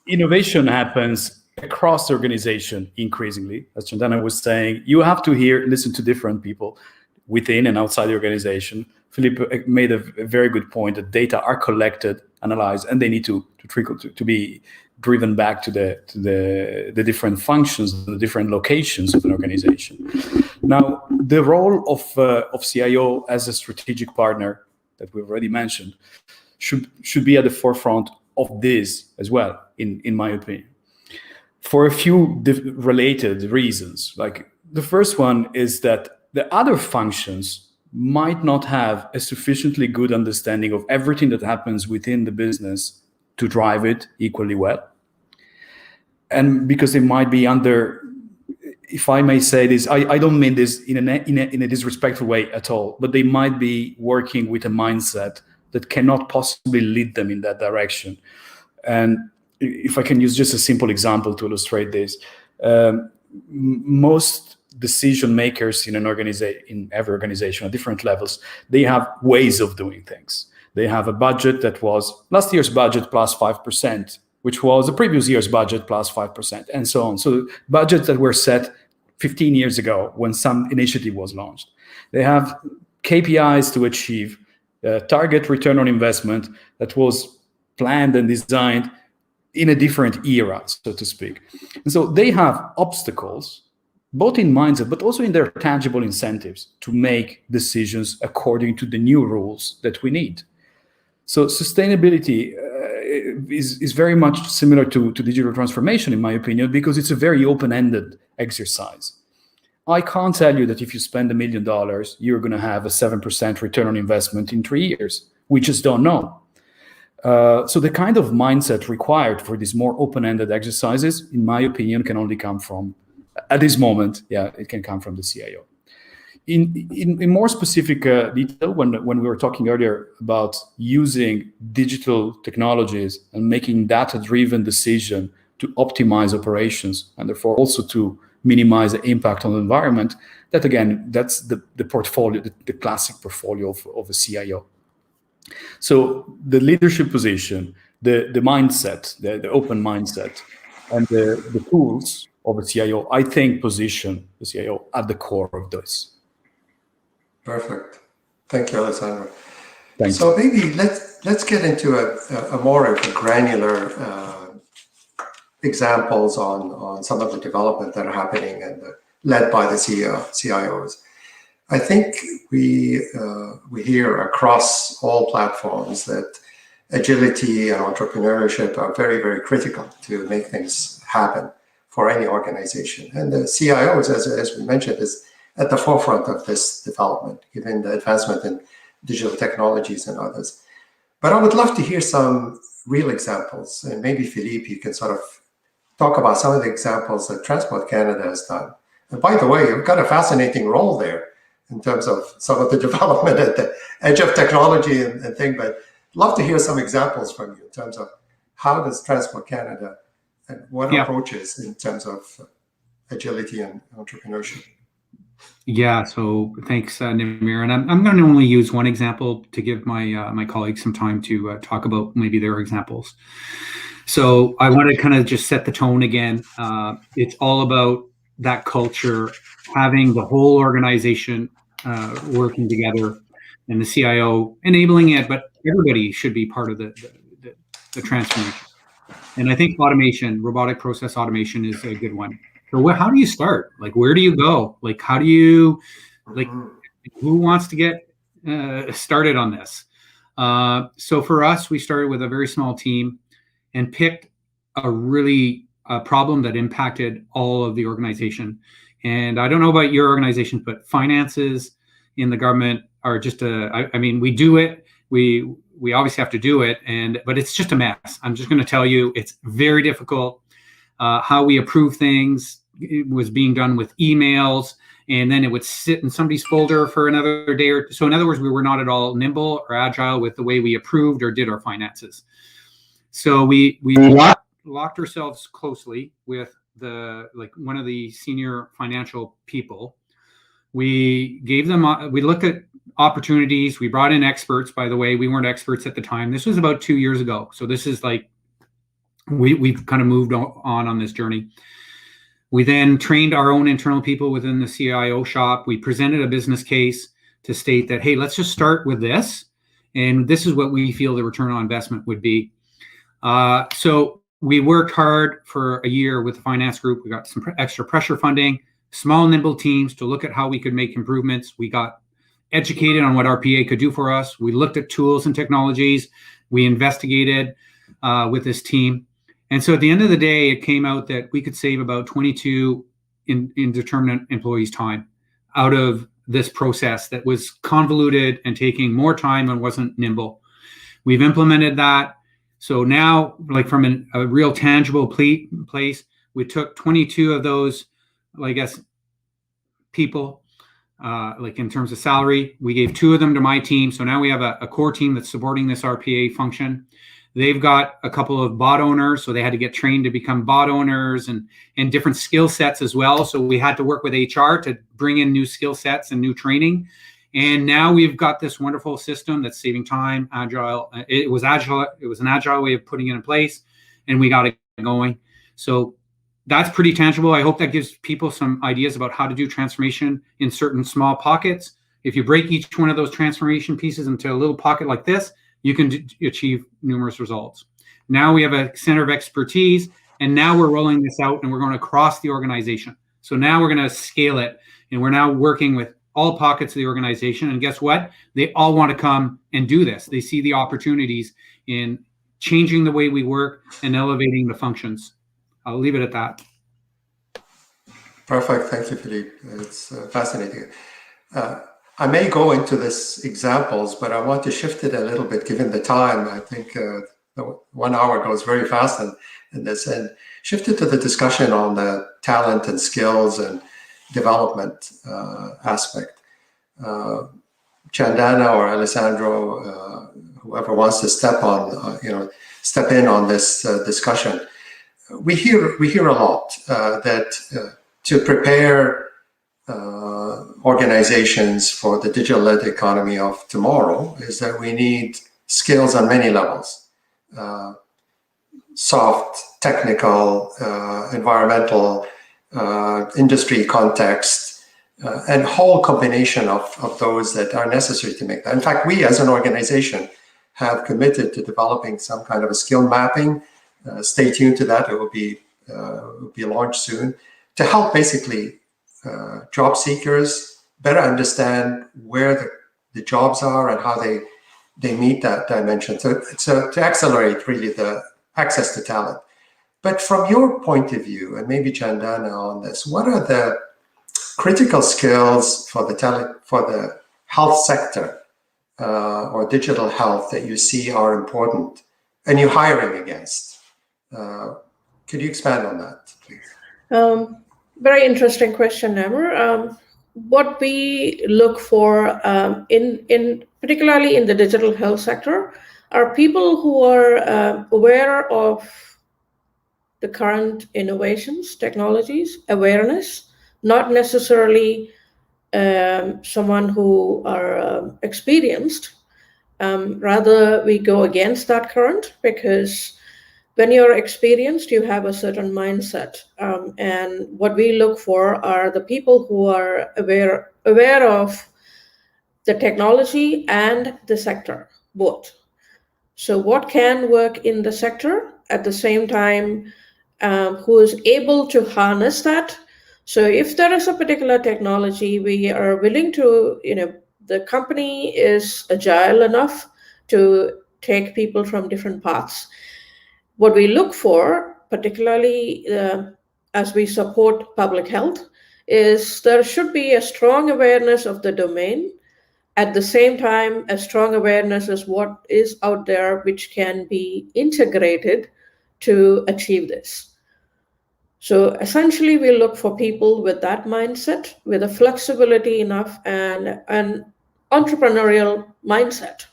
innovation happens across the organization increasingly. As Chandana was saying, you have to listen to different people within and outside the organization. Philippe made a very good point that data are collected, analyzed, and they need to trickle to be driven back to the different functions, the different locations of an organization. Now, the role of CIO as a strategic partner that we've already mentioned should be at the forefront of this as well, in my opinion, for a few related reasons. Like, the first one is that the other functions might not have a sufficiently good understanding of everything that happens within the business to drive it equally well. And because they might be under, if I may say this, I don't mean this in a disrespectful way at all, but they might be working with a mindset that cannot possibly lead them in that direction. And if I can use just a simple example to illustrate this, most decision makers in every organization at different levels, they have ways of doing things. They have a budget that was last year's budget plus 5%, which was the previous year's budget plus 5%, and so on. So budgets that were set 15 years ago when some initiative was launched. They have KPIs to achieve, target return on investment that was planned and designed in a different era, so to speak. And so they have obstacles, both in mindset, but also in their tangible incentives to make decisions according to the new rules that we need. So sustainability is very much similar to digital transformation, in my opinion, because it's a very open-ended exercise. I can't tell you that if you spend $1 million, you're going to have a 7% return on investment in 3 years. We just don't know. So the kind of mindset required for these more open-ended exercises, in my opinion, can only come from, at this moment, it can come from the CIO. In more specific detail, when we were talking earlier about using digital technologies and making data-driven decision to optimize operations and therefore also to minimize the impact on the environment, that again, that's the portfolio, the classic portfolio of a CIO. So the leadership position, the mindset, the open mindset, and the tools of a CIO, I think, position the CIO at the core of this. Perfect. Thank you, Alessandro. Thanks. So maybe let's get into a more of a granular examples on some of the development that are happening and led by the CIOs. I think we hear across all platforms that agility and entrepreneurship are very, very critical to make things happen for any organization. And the CIOs, as we mentioned, is at the forefront of this development, given the advancement in digital technologies and others. But I would love to hear some real examples. And maybe, Philippe, you can sort of talk about some of the examples that Transport Canada has done. And by the way, you've got a fascinating role there in terms of some of the development at the edge of technology and thing, but love to hear some examples from you in terms of how does Transport Canada and what approaches in terms of agility and entrepreneurship. Yeah, so thanks, Namir. And I'm going to only use one example to give my colleagues some time to talk about maybe their examples. So I want to kind of just set the tone again. It's all about that culture, having the whole organization working together, and the CIO enabling it, but everybody should be part of the transformation. And I think automation, robotic process automation, is a good one. So how do you start? Like, where do you go? Like, how do you, like, who wants to get started on this? So for us, we started with a very small team and picked a problem that impacted all of the organization. And I don't know about your organization, but finances in the government are just I mean, we do it. We obviously have to do it, but it's just a mess. I'm just going to tell you, it's very difficult. How we approve things, it was being done with emails, and then it would sit in somebody's folder for another day or so. In other words, we were not at all nimble or agile with the way we approved or did our finances. So we locked ourselves closely with one of the senior financial people. We looked at opportunities. We brought in experts. By the way, we weren't experts at the time. This was about 2 years ago. So this is like, we've kind of moved on this journey. We then trained our own internal people within the CIO shop. We presented a business case to state that, hey, let's just start with this. And this is what we feel the return on investment would be. So we worked hard for a year with the finance group. We got some extra pressure funding. small, nimble teams to look at how we could make improvements. We got educated on what RPA could do for us. We looked at tools and technologies. We investigated with this team. And so at the end of the day, it came out that we could save about 22 indeterminate employees' time out of this process that was convoluted and taking more time and wasn't nimble. We've implemented that. So now, like from a real tangible place, we took 22 of those, I guess, people, like in terms of salary. We gave 2 of them to my team. So now we have a core team that's supporting this RPA function. They've got a couple of bot owners, so they had to get trained to become bot owners and different skill sets as well. So we had to work with HR to bring in new skill sets and new training. And now we've got this wonderful system that's saving time, agile. It was agile. It was an agile way of putting it in place, and we got it going. So that's pretty tangible. I hope that gives people some ideas about how to do transformation in certain small pockets. If you break each one of those transformation pieces into a little pocket like this, you can achieve numerous results. Now we have a center of expertise, and now we're rolling this out, and we're going across the organization. So now we're going to scale it, and we're now working with all pockets of the organization. And guess what? They all want to come and do this. They see the opportunities in changing the way we work and elevating the functions. I'll leave it at that. Perfect. Thank you, Philippe. It's fascinating. I may go into this examples, but I want to shift it a little bit given the time. I think the 1 hour goes very fast in this, and shift it to the discussion on the talent and skills and development aspect. Chandana or Alessandro, whoever wants to step in on this discussion. We hear a lot that to prepare organizations for the digital-led economy of tomorrow is that we need skills on many levels: soft, technical, environmental, industry context, and whole combination of those that are necessary to make that. In fact, we as an organization have committed to developing some kind of a skill mapping. Stay tuned to that. It will be launched soon to help basically job seekers better understand where the jobs are and how they meet that dimension. So to accelerate really the access to talent. But from your point of view, and maybe Chandana on this, what are the critical skills for the health sector or digital health that you see are important and you're hiring against? Could you expand on that, please? Very interesting question, Namir. What we look for in particularly in the digital health sector are people who are aware of the current innovations, technologies, awareness, not necessarily someone who are experienced. Rather, we go against that current, because when you're experienced, you have a certain mindset. And what we look for are the people who are aware of the technology and the sector, both. So what can work in the sector at the same time, who is able to harness that. So if there is a particular technology, we are willing to, the company is agile enough to take people from different paths. What we look for, particularly as we support public health, is there should be a strong awareness of the domain. At the same time, a strong awareness is what is out there, which can be integrated to achieve this. So essentially, we look for people with that mindset, with a flexibility enough and an entrepreneurial mindset.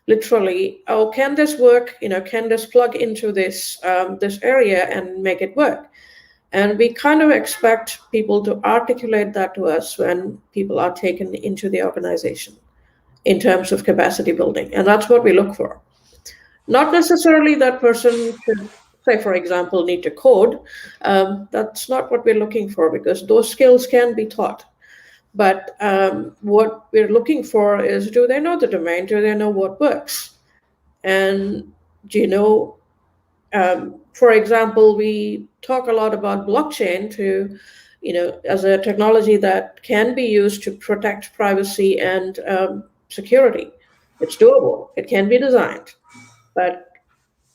Literally, oh, can this work? Can this plug into this this area and make it work? And we kind of expect people to articulate that to us when people are taken into the organization in terms of capacity building. And that's what we look for. Not necessarily that person should, say, for example, need to code. That's not what we're looking for, because those skills can be taught. But what we're looking for is, do they know the domain? Do they know what works? And for example, we talk a lot about blockchain to as a technology that can be used to protect privacy and security. It's doable. It can be designed. But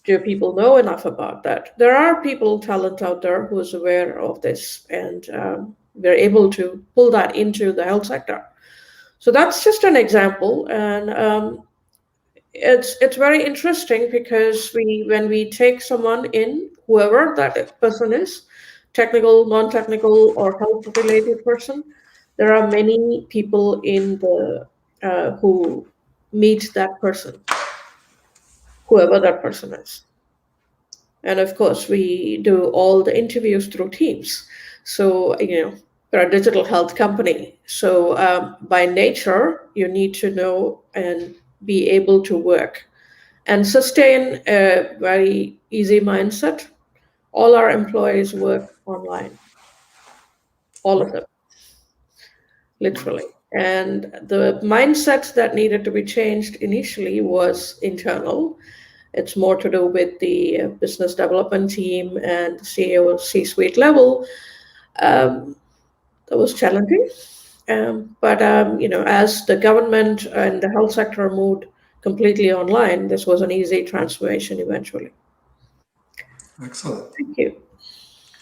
do people know enough about that? There are talent out there who is aware of this, and we're able to pull that into the health sector. So that's just an example, and it's very interesting because when we take someone in, whoever that person is, technical, non-technical, or health-related person, there are many people in the who meet that person, whoever that person is. And of course, we do all the interviews through Teams. So, we're a digital health company. So by nature, you need to know and be able to work and sustain a very easy mindset. All our employees work online, all of them, literally. And the mindset that needed to be changed initially was internal. It's more to do with the business development team and the CEO C-suite level. That was challenging. But as the government and the health sector moved completely online, this was an easy transformation eventually. Excellent. Thank you.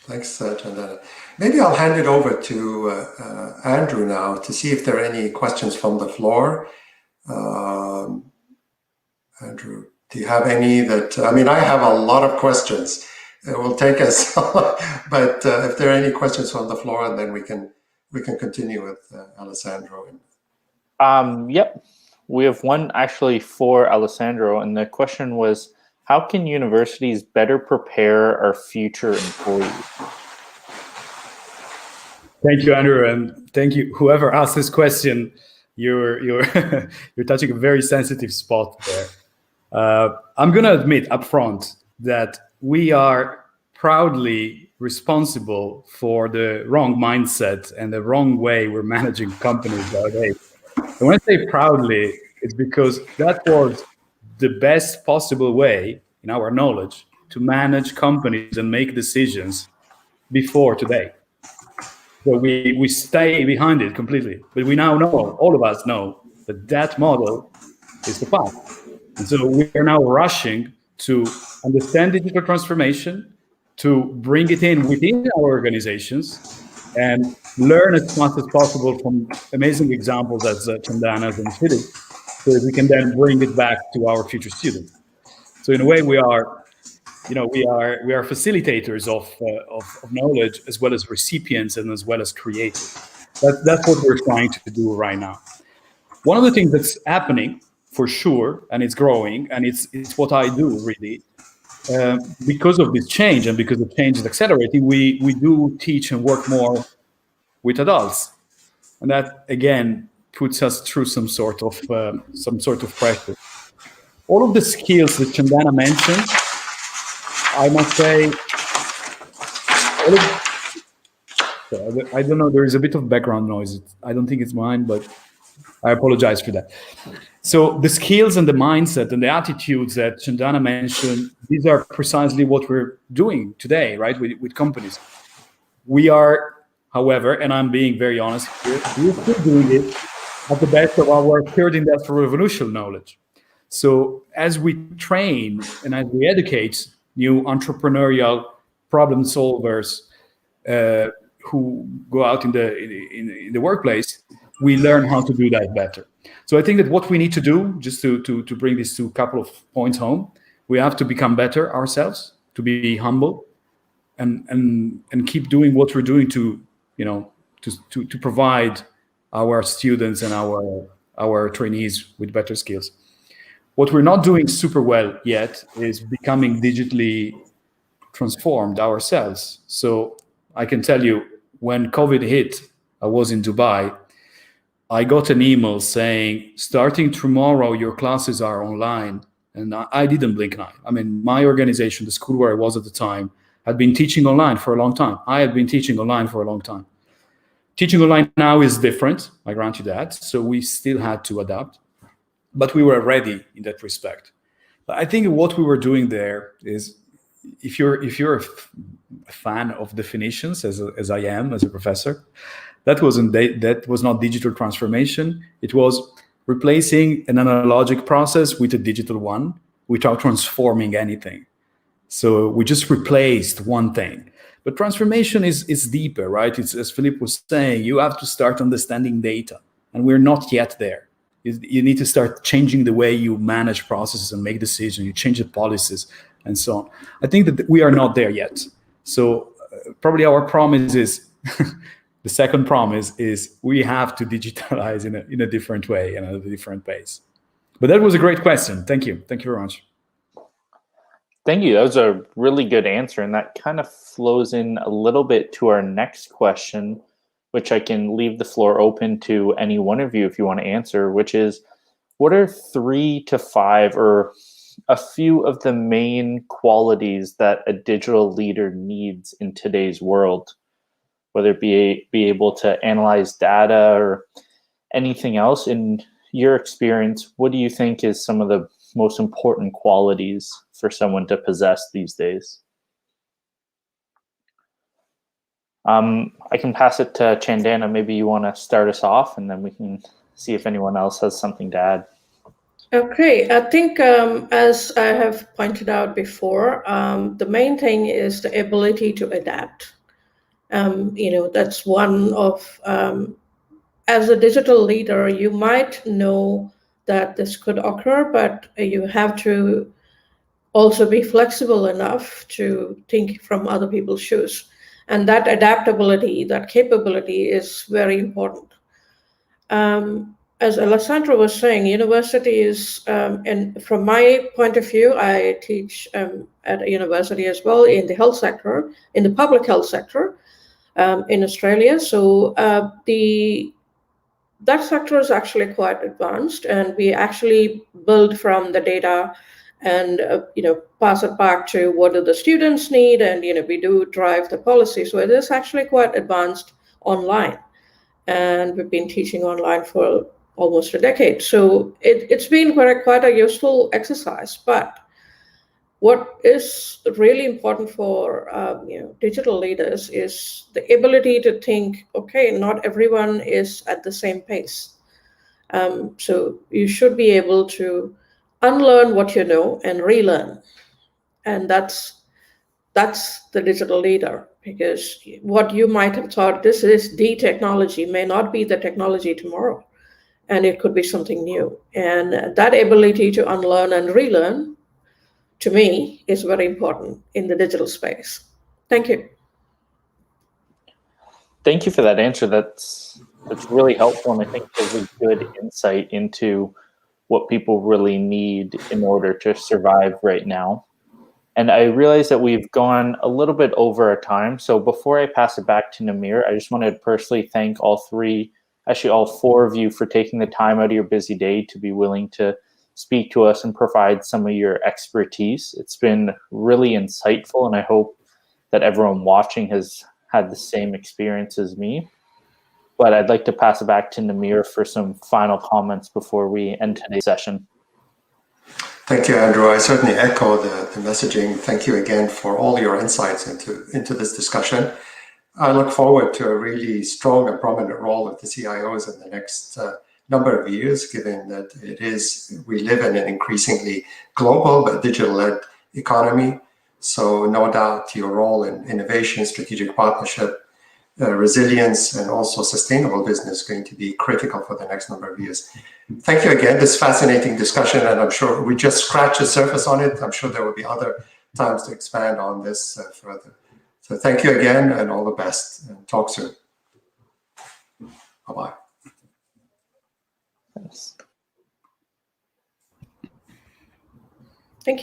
Thanks, Chandana. Maybe I'll hand it over to Andrew now to see if there are any questions from the floor. Andrew, do you have any that, I have a lot of questions. It will take us, but if there are any questions from the floor, and then we can continue with Alessandro. Yep. We have one actually for Alessandro, and the question was, how can universities better prepare our future employees? Thank you, Andrew, and thank you, whoever asked this question. You're you're touching a very sensitive spot there. I'm going to admit upfront that we are proudly responsible for the wrong mindset and the wrong way we're managing companies nowadays. And when I say proudly, it's because that was the best possible way, in our knowledge, to manage companies and make decisions before today. So we stay behind it completely. But we now know, all of us know, that model is the path. And so we are now rushing to understand digital transformation, to bring it in within our organizations, and learn as much as possible from amazing examples as Chandana and Philip, so that we can then bring it back to our future students. So in a way, we are facilitators of knowledge, as well as recipients and as well as creators. That's what we're trying to do right now. One of the things that's happening, for sure, and it's growing, and it's what I do really, because of this change and because the change is accelerating, we do teach and work more with adults, and that again puts us through some sort of pressure. All of the skills that Chandana mentioned, I must say, I don't know, there is a bit of background noise. I don't think it's mine, but I apologize for that. So the skills and the mindset and the attitudes that Chandana mentioned, these are precisely what we're doing today, right, with companies. We are, however, and I'm being very honest here, we're still doing it at the best of our third industrial revolution knowledge. So as we train and as we educate new entrepreneurial problem solvers who go out in the workplace, we learn how to do that better. So I think that what we need to do, just to bring this to a couple of points home, we have to become better ourselves, to be humble, and keep doing what we're doing to provide our students and our trainees with better skills. What we're not doing super well yet is becoming digitally transformed ourselves. So I can tell you, when COVID hit, I was in Dubai. I got an email saying, starting tomorrow, your classes are online. And I didn't blink an eye. I mean, my organization, the school where I was at the time, had been teaching online for a long time. I had been teaching online for a long time. Teaching online now is different, I grant you that. So we still had to adapt, but we were ready in that respect. But I think what we were doing there is if you're a fan of definitions, as I am as a professor, that was not digital transformation. It was replacing an analogic process with a digital one without transforming anything. So we just replaced one thing. But transformation is deeper, right? It's, as Philippe was saying, you have to start understanding data, and we're not yet there. You need to start changing the way you manage processes and make decisions. You change the policies and so on. I think that we are not there yet. So probably our promise is, the second promise is we have to digitalize in a different way and at a different pace. But that was a great question. Thank you. Thank you very much. Thank you. That was a really good answer. And that kind of flows in a little bit to our next question, which I can leave the floor open to any one of you if you want to answer, which is, what are 3 to 5 or a few of the main qualities that a digital leader needs in today's world, whether it be able to analyze data or anything else? In your experience, what do you think is some of the most important qualities for someone to possess these days? I can pass it to Chandana. Maybe you want to start us off, and then we can see if anyone else has something to add. Okay, I think as I have pointed out before, the main thing is the ability to adapt. That's one of, as a digital leader, you might know that this could occur, but you have to also be flexible enough to think from other people's shoes. And that adaptability, that capability is very important. As Alessandro was saying, universities, and from my point of view, I teach at a university as well in the health sector, in the public health sector in Australia. So that sector is actually quite advanced, and we actually build from the data and pass it back to what do the students need, and we do drive the policy. So it is actually quite advanced online, and we've been teaching online for almost a decade. So it's been quite a useful exercise. But what is really important for digital leaders is the ability to think, okay, not everyone is at the same pace. So you should be able to unlearn what you know and relearn. And that's the digital leader, because what you might have thought this is the technology may not be the technology tomorrow, and it could be something new. And that ability to unlearn and relearn, to me, is very important in the digital space. Thank you. Thank you for that answer. That's really helpful, and I think gives a good insight into what people really need in order to survive right now. And I realize that we've gone a little bit over our time. So before I pass it back to Namir, I just want to personally thank all 4 of you for taking the time out of your busy day to be willing to speak to us and provide some of your expertise. It's been really insightful, and I hope that everyone watching has had the same experience as me. But I'd like to pass it back to Namir for some final comments before we end today's session. Thank you, Andrew. I certainly echo the messaging. Thank you again for all your insights into this discussion. I look forward to a really strong and prominent role of the CIOs in the next number of years, given that we live in an increasingly global but digital-led economy. So no doubt your role in innovation, strategic partnership, resilience, and also sustainable business is going to be critical for the next number of years. Thank you again. This fascinating discussion, and I'm sure we just scratched the surface on it. I'm sure there will be other times to expand on this further. So thank you again, and all the best, and talk soon. Bye-bye. Thanks.